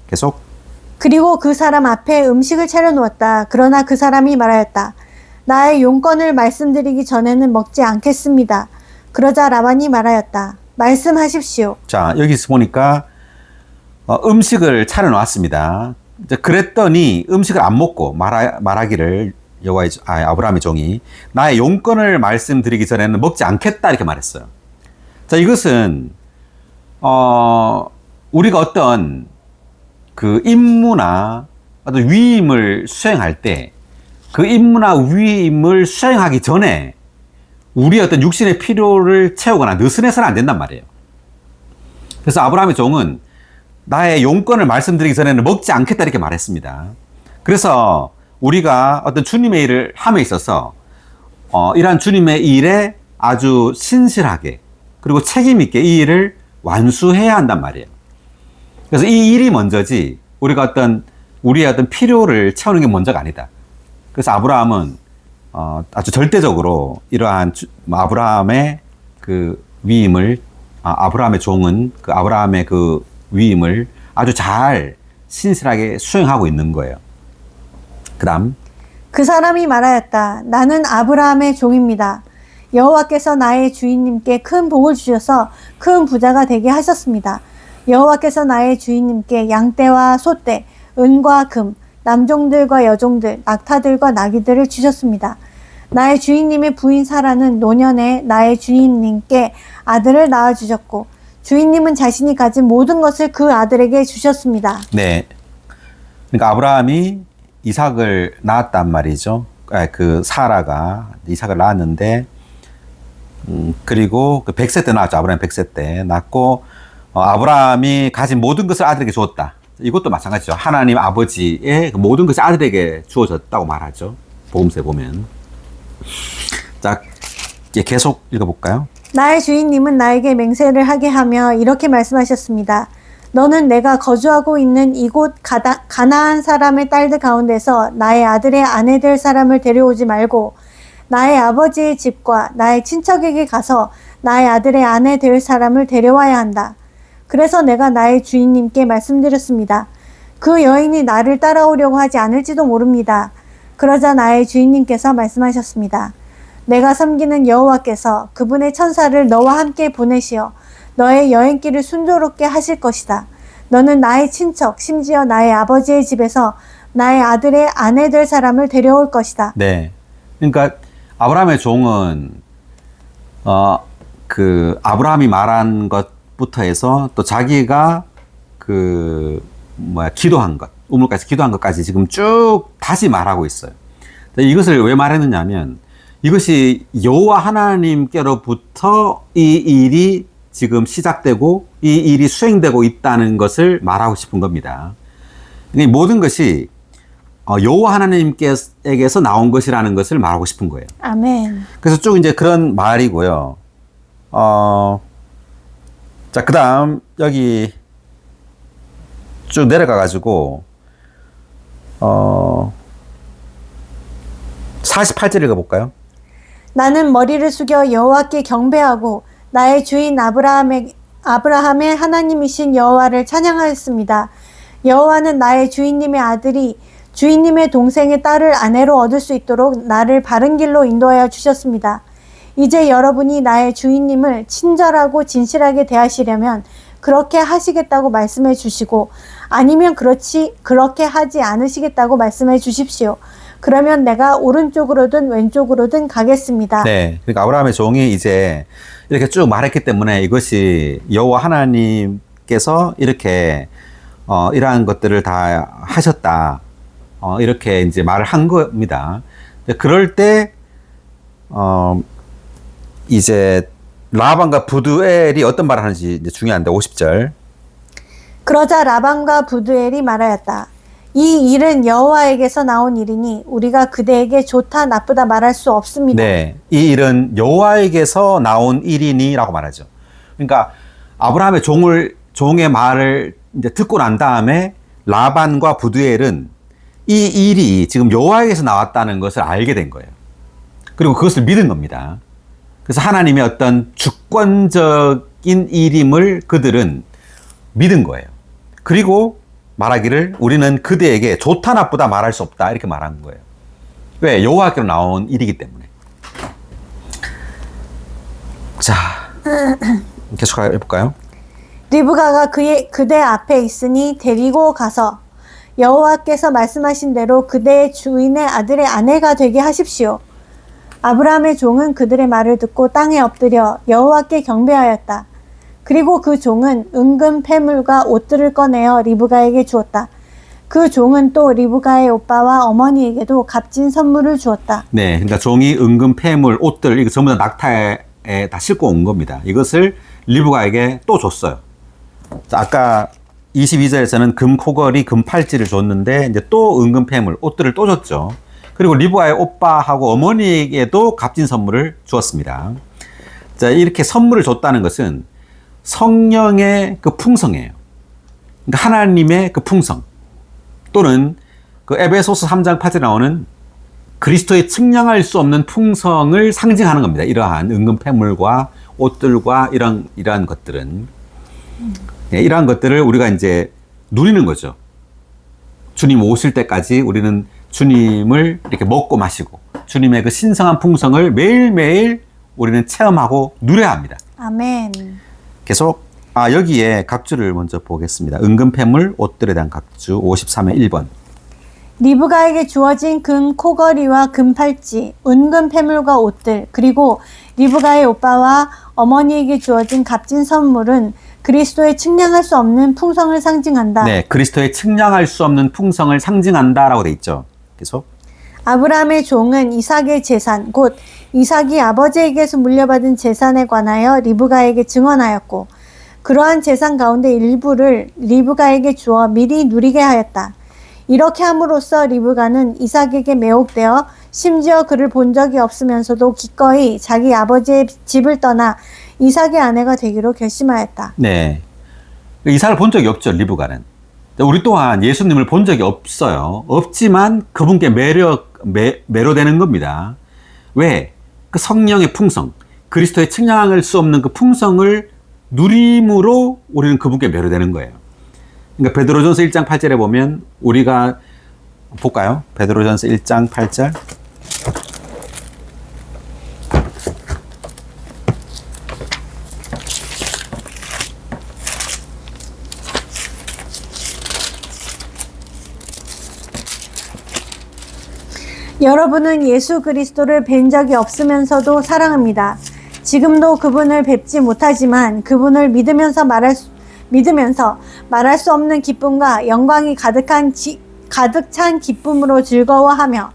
계속. 그리고 그 사람 앞에 음식을 차려놓았다. 그러나 그 사람이 말하였다. 나의 용건을 말씀드리기 전에는 먹지 않겠습니다. 그러자 라반이 말하였다. 말씀하십시오. 자, 여기서 보니까 음식을 차려놓았습니다. 그랬더니 음식을 안 먹고 말하기를 아브라함의 종이 나의 용건을 말씀드리기 전에는 먹지 않겠다 이렇게 말했어요. 자, 이것은 우리가 어떤 그 임무나 어떤 위임을 수행할 때 그 임무나 위임을 수행하기 전에 우리의 어떤 육신의 필요를 채우거나 느슨해서는 안 된단 말이에요. 그래서 아브라함의 종은 나의 용건을 말씀드리기 전에는 먹지 않겠다 이렇게 말했습니다. 그래서 우리가 어떤 주님의 일을 함에 있어서 이러한 주님의 일에 아주 신실하게 그리고 책임 있게 이 일을 완수해야 한단 말이에요. 그래서 이 일이 먼저지 우리의 어떤 필요를 채우는 게 먼저가 아니다. 그래서 아브라함은 아주 절대적으로 이러한 아브라함의 그 위임을 아브라함의 종은 그 아브라함의 그 위임을 아주 잘 신실하게 수행하고 있는 거예요. 그다음 그 사람이 말하였다. 나는 아브라함의 종입니다. 여호와께서 나의 주인님께 큰 복을 주셔서 큰 부자가 되게 하셨습니다. 여호와께서 나의 주인님께 양떼와 소떼, 은과 금, 남종들과 여종들, 낙타들과 나귀들을 주셨습니다. 나의 주인님의 부인 사라는 노년에 나의 주인님께 아들을 낳아주셨고 주인님은 자신이 가진 모든 것을 그 아들에게 주셨습니다. 네. 그러니까 아브라함이 이삭을 낳았단 말이죠. 그 사라가 이삭을 낳았는데 그리고 그 100세 때 낳았죠. 아브라함이 100세 때 낳고 아브라함이 가진 모든 것을 아들에게 주었다. 이것도 마찬가지죠. 하나님 아버지의 모든 것이 아들에게 주어졌다고 말하죠. 복음서에 보면. 자, 계속 읽어볼까요? 나의 주인님은 나에게 맹세를 하게 하며 이렇게 말씀하셨습니다. 너는 내가 거주하고 있는 이곳 가나안 사람의 딸들 가운데서 나의 아들의 아내 될 사람을 데려오지 말고 나의 아버지의 집과 나의 친척에게 가서 나의 아들의 아내 될 사람을 데려와야 한다. 그래서 내가 나의 주인님께 말씀드렸습니다. 그 여인이 나를 따라오려고 하지 않을지도 모릅니다. 그러자 나의 주인님께서 말씀하셨습니다. 내가 섬기는 여호와께서 그분의 천사를 너와 함께 보내시어 너의 여행길을 순조롭게 하실 것이다. 너는 나의 친척, 심지어 나의 아버지의 집에서 나의 아들의 아내 될 사람을 데려올 것이다. 네. 그러니까 아브라함의 종은 그 아브라함이 말한 것부터 해서 또 자기가 기도한 것, 우물가에서 기도한 것까지 지금 쭉 다시 말하고 있어요. 이것을 왜 말했느냐면 이것이 여호와 하나님께로부터 이 일이 지금 시작되고 이 일이 수행되고 있다는 것을 말하고 싶은 겁니다. 이 모든 것이 여호와 하나님께서 나온 것이라는 것을 말하고 싶은 거예요. 아멘. 그래서 쭉 이제 그런 말이고요. 자, 그 다음 여기 쭉 내려가 가지고 48절 읽어볼까요? 나는 머리를 숙여 여호와께 경배하고 나의 주인 아브라함의 하나님이신 여호와를 찬양하였습니다. 여호와는 나의 주인님의 아들이 주인님의 동생의 딸을 아내로 얻을 수 있도록 나를 바른 길로 인도하여 주셨습니다. 이제 여러분이 나의 주인님을 친절하고 진실하게 대하시려면 그렇게 하시겠다고 말씀해 주시고 아니면 그렇게 하지 않으시겠다고 말씀해 주십시오. 그러면 내가 오른쪽으로든 왼쪽으로든 가겠습니다. 네. 그러니까 아브라함의 종이 이제 이렇게 쭉 말했기 때문에 이것이 여호와 하나님께서 이렇게 이러한 것들을 다 하셨다. 이렇게 이제 말을 한 겁니다. 그럴 때 이제 라반과 부두엘이 어떤 말을 하는지 이제 중요한데 50절. 그러자 라반과 부두엘이 말하였다. 이 일은 여호와에게서 나온 일이니 우리가 그대에게 좋다 나쁘다 말할 수 없습니다. 네, 이 일은 여호와에게서 나온 일이니라고 말하죠. 그러니까 아브라함의 종의 말을 이제 듣고 난 다음에 라반과 부두엘은 이 일이 지금 여호와에게서 나왔다는 것을 알게 된 거예요. 그리고 그것을 믿은 겁니다. 그래서 하나님의 어떤 주권적인 일임을 그들은 믿은 거예요. 그리고 말하기를 우리는 그대에게 좋다 나쁘다 말할 수 없다 이렇게 말한 거예요. 왜? 여호와께로 나온 일이기 때문에. 자, 계속 해볼까요? 리브가가 그대 앞에 있으니 데리고 가서 여호와께서 말씀하신 대로 그대의 주인의 아들의 아내가 되게 하십시오. 아브라함의 종은 그들의 말을 듣고 땅에 엎드려 여호와께 경배하였다. 그리고 그 종은 은금 패물과 옷들을 꺼내어 리브가에게 주었다. 그 종은 또 리브가의 오빠와 어머니에게도 값진 선물을 주었다. 네, 그러니까 종이 은금 패물, 옷들 이거 전부 다 낙타에 다 싣고 온 겁니다. 이것을 리브가에게 또 줬어요. 자, 아까 22절에서는 금 코걸이, 금 팔찌를 줬는데 이제 또 은금 패물, 옷들을 또 줬죠. 그리고 리브가의 오빠하고 어머니에게도 값진 선물을 주었습니다. 자, 이렇게 선물을 줬다는 것은 성령의 그 풍성이에요. 그러니까 하나님의 그 풍성 또는 그 에베소서 3장 8절에 나오는 그리스도의 측량할 수 없는 풍성을 상징하는 겁니다. 이러한 은근패물과 옷들과 이러한 것들은 이러한 것들을 우리가 이제 누리는 거죠. 주님 오실 때까지 우리는 주님을 이렇게 먹고 마시고 주님의 그 신성한 풍성을 매일매일 우리는 체험하고 누려야 합니다. 아멘. 계속 여기에 각주를 먼저 보겠습니다. 은근패물 옷들에 대한 각주 53의 1번. 리브가에게 주어진 금 코걸이와 금 팔찌, 은근 패물과 옷들, 그리고 리브가의 오빠와 어머니에게 주어진 값진 선물은 그리스도의 측량할 수 없는 풍성을 상징한다. 네, 그리스도의 측량할 수 없는 풍성을 상징한다라고 돼 있죠. 계속. 아브라함의 종은 이삭의 재산, 곧 이삭이 아버지에게서 물려받은 재산에 관하여 리브가에게 증언하였고, 그러한 재산 가운데 일부를 리브가에게 주어 미리 누리게 하였다. 이렇게 함으로써 리브가는 이삭에게 매혹되어 심지어 그를 본 적이 없으면서도 기꺼이 자기 아버지의 집을 떠나 이삭의 아내가 되기로 결심하였다. 네. 이삭을 본 적이 없죠, 리브가는. 우리 또한 예수님을 본 적이 없어요. 없지만 그분께 매료되는 겁니다. 왜? 그 성령의 풍성, 그리스도의 측량할 수 없는 그 풍성을 누림으로 우리는 그분께 매료되는 거예요. 그러니까 베드로전서 1장 8절에 보면 우리가 볼까요? 베드로전서 1장 8절. 여러분은 예수 그리스도를 뵌 적이 없으면서도 사랑합니다. 지금도 그분을 뵙지 못하지만 그분을 믿으면서 말할 수 없는 기쁨과 영광이 가득 찬 기쁨으로 즐거워하며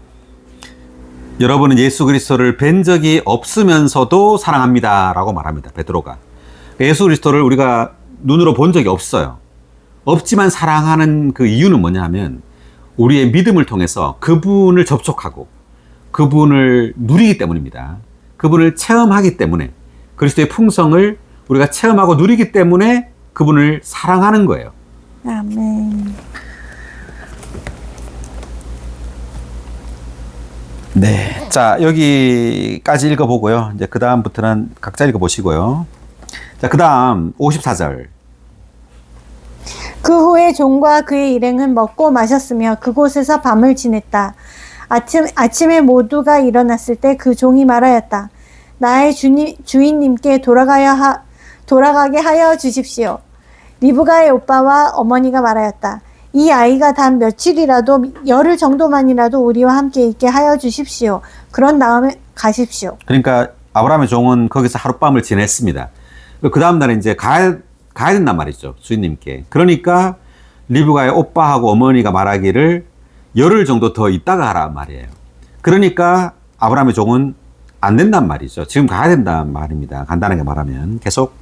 여러분은 예수 그리스도를 뵌 적이 없으면서도 사랑합니다 라고 말합니다. 베드로가. 예수 그리스도를 우리가 눈으로 본 적이 없어요. 없지만 사랑하는 그 이유는 뭐냐 하면 우리의 믿음을 통해서 그분을 접촉하고 그분을 누리기 때문입니다. 그분을 체험하기 때문에 그리스도의 풍성을 우리가 체험하고 누리기 때문에 그분을 사랑하는 거예요. 아멘. 네. 자, 여기까지 읽어보고요. 이제 그 다음부터는 각자 읽어보시고요. 자, 그 다음 54절. 그 후에 종과 그의 일행은 먹고 마셨으며 그곳에서 밤을 지냈다. 아침에 모두가 일어났을 때 그 종이 말하였다. 나의 주인님께 돌아가게 하여 주십시오. 리브가의 오빠와 어머니가 말하였다. 이 아이가 단 며칠이라도 열흘 정도만이라도 우리와 함께 있게 하여 주십시오. 그런 다음에 가십시오. 그러니까 아브라함의 종은 거기서 하룻밤을 지냈습니다. 그 다음 날에 이제 가야 된단 말이죠. 주인님께. 그러니까 리브가의 오빠하고 어머니가 말하기를 열흘 정도 더 있다가 하라 말이에요. 그러니까 아브라함의 종은 안 된단 말이죠. 지금 가야 된단 말입니다. 간단하게 말하면. 계속.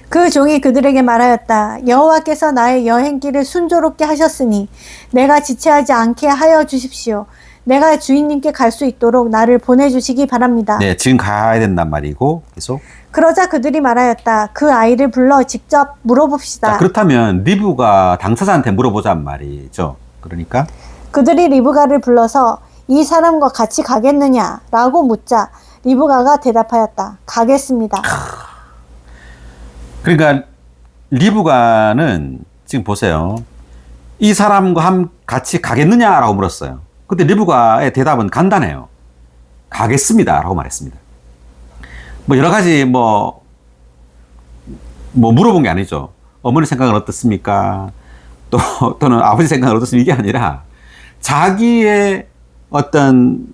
그 종이 그들에게 말하였다. 여호와께서 나의 여행길을 순조롭게 하셨으니 내가 지체하지 않게 하여 주십시오. 내가 주인님께 갈 수 있도록 나를 보내주시기 바랍니다. 네, 지금 가야 된단 말이고 계속. 그러자 그들이 말하였다. 그 아이를 불러 직접 물어봅시다. 자, 그렇다면 리브가 당사자한테 물어보자는 말이죠. 그러니까 그들이 리브가를 불러서 이 사람과 같이 가겠느냐라고 묻자 리브가가 대답하였다. 가겠습니다. 그러니까 리브가는 지금 보세요. 이 사람과 같이 가겠느냐라고 물었어요. 근데 리브가의 대답은 간단해요. 가겠습니다라고 말했습니다. 뭐 여러 가지 뭐 물어본 게 아니죠. 어머니 생각은 어떻습니까? 또는 아버지 생각은 어떻습니까? 이게 아니라 자기의 어떤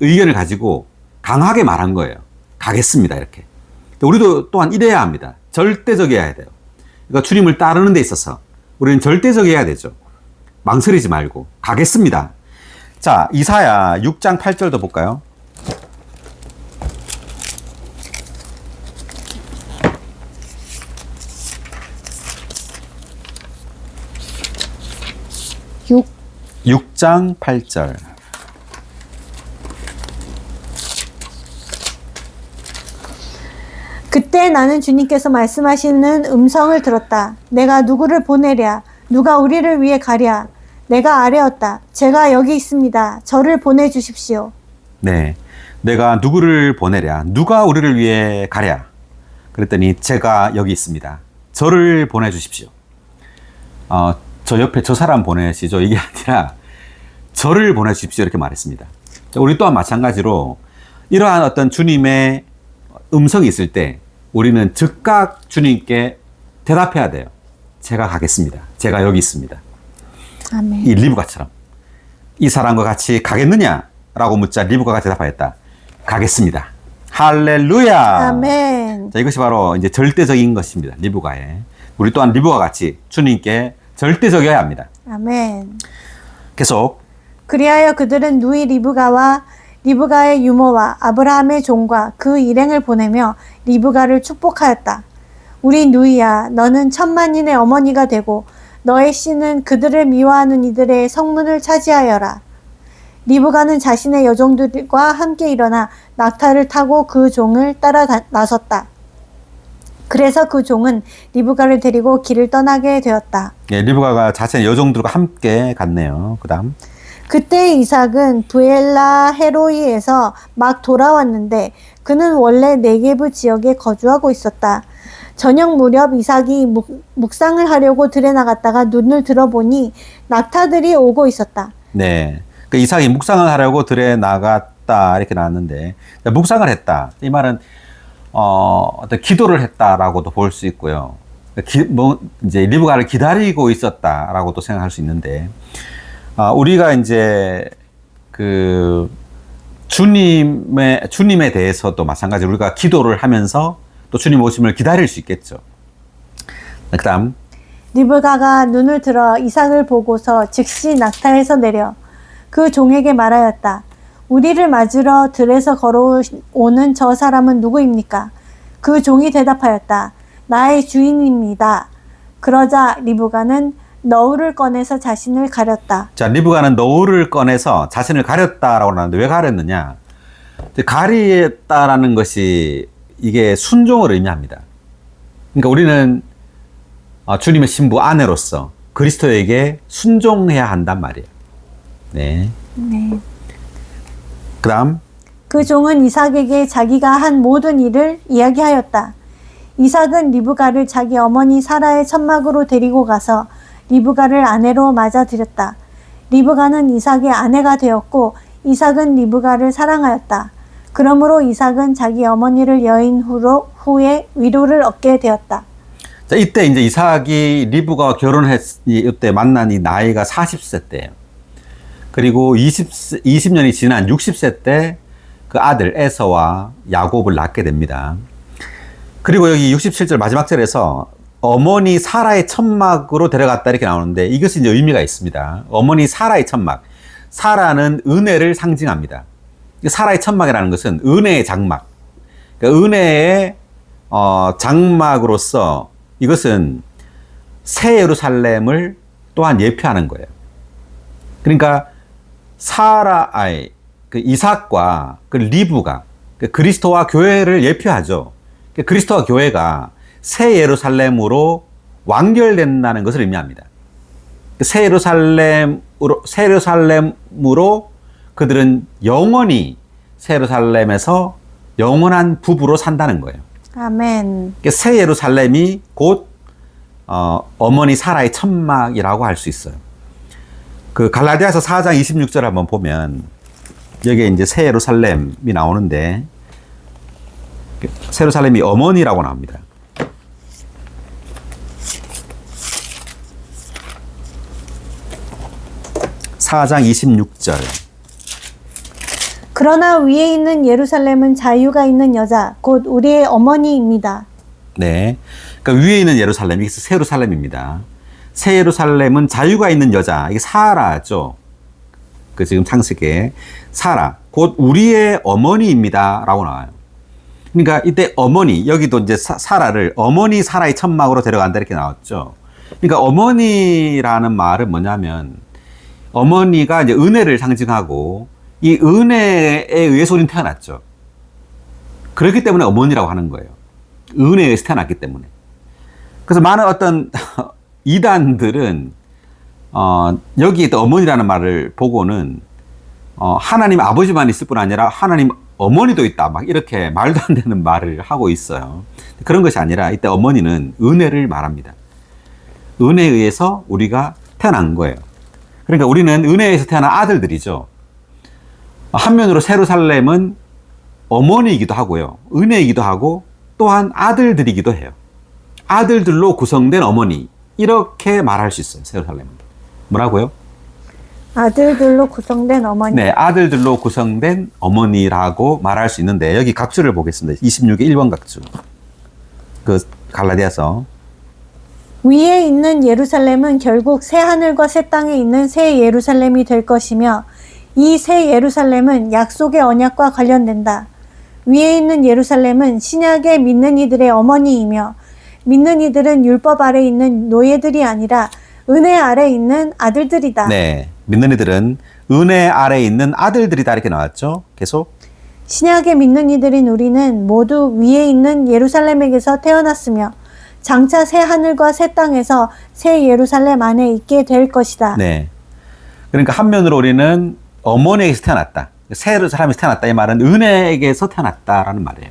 의견을 가지고 강하게 말한 거예요. 가겠습니다. 이렇게. 우리도 또한 이래야 합니다. 절대적이어야 돼요. 그러니까 주님을 따르는 데 있어서 우리는 절대적이어야 되죠. 망설이지 말고 가겠습니다. 자, 이사야 6장 8절도 볼까요? 육 6장 8절. 그때 나는 주님께서 말씀하시는 음성을 들었다. 내가 누구를 보내랴? 누가 우리를 위해 가랴? 내가 아뢰었다. 제가 여기 있습니다. 저를 보내주십시오. 네. 내가 누구를 보내랴? 누가 우리를 위해 가랴? 그랬더니 제가 여기 있습니다. 저를 보내주십시오. 저 옆에 저 사람 보내시죠. 이게 아니라 저를 보내주십시오. 이렇게 말했습니다. 우리 또한 마찬가지로 이러한 어떤 주님의 음성이 있을 때 우리는 즉각 주님께 대답해야 돼요. 제가 가겠습니다. 제가 여기 있습니다. 아멘. 이 리브가처럼 이 사람과 같이 가겠느냐? 라고 묻자 리브가가 대답하였다. 가겠습니다. 할렐루야. 아멘. 자, 이것이 바로 이제 절대적인 것입니다. 리브가의. 우리 또한 리브가 같이 주님께 절대적이어야 합니다. 아멘. 계속. 그리하여 그들은 누이 리브가와 리브가의 유모와 아브라함의 종과 그 일행을 보내며 리브가를 축복하였다. 우리 누이야, 너는 천만인의 어머니가 되고 너의 씨는 그들을 미워하는 이들의 성문을 차지하여라. 리브가는 자신의 여종들과 함께 일어나 낙타를 타고 그 종을 따라 나섰다. 그래서 그 종은 리브가를 데리고 길을 떠나게 되었다. 예, 리브가가 자신의 여종들과 함께 갔네요. 그 다음. 그때 이삭은 부엘라 헤로이에서 막 돌아왔는데 그는 원래 네게브 지역에 거주하고 있었다. 저녁 무렵 이삭이 묵상을 하려고 들에 나갔다가 눈을 들어보니 낙타들이 오고 있었다. 네. 그 이삭이 묵상을 하려고 들에 나갔다. 이렇게 나왔는데, 묵상을 했다. 이 말은, 어떤 기도를 했다라고도 볼 수 있고요. 이제 리브가를 기다리고 있었다라고도 생각할 수 있는데, 우리가 이제 주님에 대해서도 마찬가지로 우리가 기도를 하면서 또 주님 오심을 기다릴 수 있겠죠. 그 다음. 리브가가 눈을 들어 이삭을 보고서 즉시 낙타에서 내려 그 종에게 말하였다. 우리를 맞으러 들에서 걸어오는 저 사람은 누구입니까? 그 종이 대답하였다. 나의 주인입니다. 그러자 리브가는 너울을 꺼내서 자신을 가렸다. 자, 리브가는 너울을 꺼내서 자신을 가렸다라고 하는데 왜 가렸느냐? 가리했다라는 것이 이게 순종을 의미합니다. 그러니까 우리는 주님의 신부 아내로서 그리스도에게 순종해야 한단 말이에요. 네. 네. 그 다음. 그 종은 이삭에게 자기가 한 모든 일을 이야기하였다. 이삭은 리브가를 자기 어머니 사라의 천막으로 데리고 가서 리브가를 아내로 맞아들였다. 리브가는 이삭의 아내가 되었고 이삭은 리브가를 사랑하였다. 그러므로 이삭은 자기 어머니를 여인 후에 위로를 얻게 되었다. 자, 이때 이제 이삭이 리브가와 이때 만난 이 나이가 40세 때예요. 그리고 20년이 지난 60세 때 그 아들 에서와 야곱을 낳게 됩니다. 그리고 여기 67절 마지막 절에서 어머니 사라의 천막으로 데려갔다 이렇게 나오는데 이것이 이제 의미가 있습니다. 어머니 사라의 천막. 사라는 은혜를 상징합니다. 사라의 천막이라는 것은 은혜의 장막. 그러니까 은혜의 장막으로서 이것은 새 예루살렘을 또한 예표하는 거예요. 그러니까 그 이삭과 그 리브가 그리스도와 교회를 예표하죠. 그리스도와 교회가 새 예루살렘으로 완결된다는 것을 의미합니다. 새 예루살렘으로 그들은 영원히 새 예루살렘에서 영원한 부부로 산다는 거예요. 아멘. 새 예루살렘이 곧 어머니 사라의 천막이라고 할 수 있어요. 그 갈라디아서 4장 26절 한번 보면 여기에 이제 새 예루살렘이 나오는데 새 예루살렘이 어머니라고 나옵니다. (4장 26절) 그러나 위에 있는 예루살렘은 자유가 있는 여자 곧 우리의 어머니입니다. 네, 그러니까 위에 있는 예루살렘, 이게 새 예루살렘입니다. 새 예루살렘은 자유가 있는 여자, 이게 사라죠. 그 지금 창세기에 사라, 곧 우리의 어머니입니다. 라고 나와요. 그러니까 이때 어머니, 여기도 이제 사라를 어머니 사라의 천막으로 데려간다 이렇게 나왔죠. 그러니까 어머니라는 말은 뭐냐면 어머니가 이제 은혜를 상징하고 이 은혜에 의해서 우리는 태어났죠. 그렇기 때문에 어머니라고 하는 거예요. 은혜에서 태어났기 때문에. 그래서 많은 어떤 이단들은 여기 또 어머니라는 말을 보고는 하나님 아버지만 있을 뿐 아니라 하나님 어머니도 있다. 막 이렇게 말도 안 되는 말을 하고 있어요. 그런 것이 아니라 이때 어머니는 은혜를 말합니다. 은혜에 의해서 우리가 태어난 거예요. 그러니까 우리는 은혜에서 태어난 아들들이죠. 한면으로 세루살렘은 어머니이기도 하고요. 은혜이기도 하고 또한 아들들이기도 해요. 아들들로 구성된 어머니. 이렇게 말할 수 있어요. 세루살렘은. 뭐라고요? 아들들로 구성된 어머니. 네, 아들들로 구성된 어머니라고 말할 수 있는데 여기 각주를 보겠습니다. 26의 1번 각주. 그 갈라디아서. 위에 있는 예루살렘은 결국 새 하늘과 새 땅에 있는 새 예루살렘이 될 것이며 이 새 예루살렘은 약속의 언약과 관련된다. 위에 있는 예루살렘은 신약의 믿는 이들의 어머니이며 믿는 이들은 율법 아래 있는 노예들이 아니라 은혜 아래 있는 아들들이다. 네, 믿는 이들은 은혜 아래 있는 아들들이다 이렇게 나왔죠. 계속. 신약의 믿는 이들인 우리는 모두 위에 있는 예루살렘에게서 태어났으며 장차 새 하늘과 새 땅에서 새 예루살렘 안에 있게 될 것이다. 네. 그러니까 한면으로 우리는 어머니에게서 태어났다. 새 예루살렘에서 태어났다. 이 말은 은혜에게서 태어났다라는 말이에요.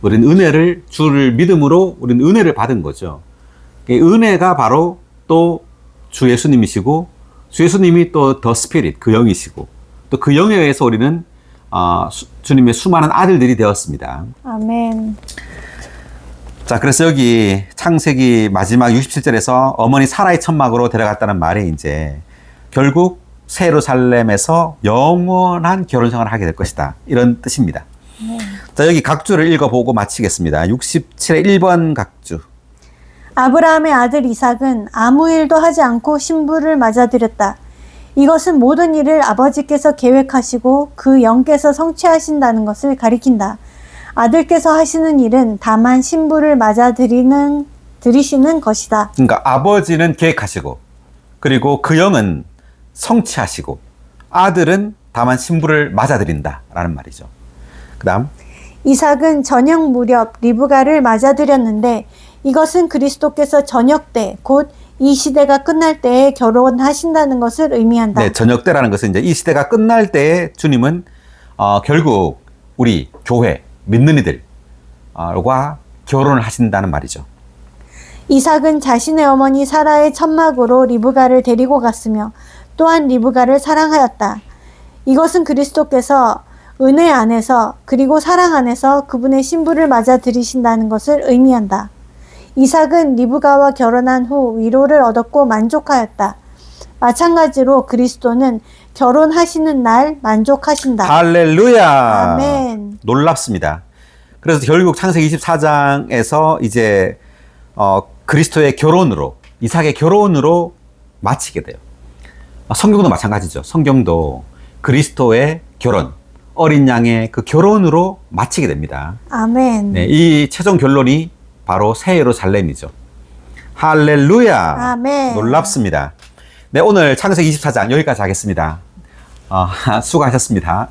우리는 은혜를 주를 믿음으로 우리는 은혜를 받은 거죠. 은혜가 바로 또 주 예수님이시고 주 예수님이 또 더 스피릿 그 영이시고 또 그 영에 의해서 우리는 주님의 수많은 아들들이 되었습니다. 아멘. 자, 그래서 여기 창세기 마지막 67절에서 어머니 사라의 천막으로 데려갔다는 말이 이제 결국 새 예루살렘에서 영원한 결혼 생활을 하게 될 것이다. 이런 뜻입니다. 자, 여기 각주를 읽어보고 마치겠습니다. 67의 1번 각주. 아브라함의 아들 이삭은 아무 일도 하지 않고 신부를 맞아들였다. 이것은 모든 일을 아버지께서 계획하시고 그 영께서 성취하신다는 것을 가리킨다. 아들께서 하시는 일은 다만 신부를 들이시는 것이다. 그러니까 아버지는 계획하시고 그리고 그 영은 성취하시고 아들은 다만 신부를 맞아들인다라는 말이죠. 그 다음. 이삭은 저녁 무렵 리브가를 맞아들였는데 이것은 그리스도께서 저녁 때, 곧 이 시대가 끝날 때에 결혼하신다는 것을 의미한다. 네, 저녁 때라는 것은 이제 이 시대가 끝날 때에 주님은 결국 우리 교회, 믿는 이들과 결혼을 하신다는 말이죠. 이삭은 자신의 어머니 사라의 천막으로 리브가를 데리고 갔으며 또한 리브가를 사랑하였다. 이것은 그리스도께서 은혜 안에서 그리고 사랑 안에서 그분의 신부를 맞아들이신다는 것을 의미한다. 이삭은 리브가와 결혼한 후 위로를 얻었고 만족하였다. 마찬가지로 그리스도는 결혼하시는 날 만족하신다. 할렐루야. 아멘. 놀랍습니다. 그래서 결국 창세기 24장에서 이제 그리스도의 결혼으로, 이삭의 결혼으로 마치게 돼요. 성경도 마찬가지죠. 성경도 그리스도의 결혼, 어린 양의 그 결혼으로 마치게 됩니다. 아멘. 네, 이 최종 결론이 바로 새 예루살렘이죠. 할렐루야. 아멘. 놀랍습니다. 네, 오늘 창세기 24장 여기까지 하겠습니다. 수고하셨습니다.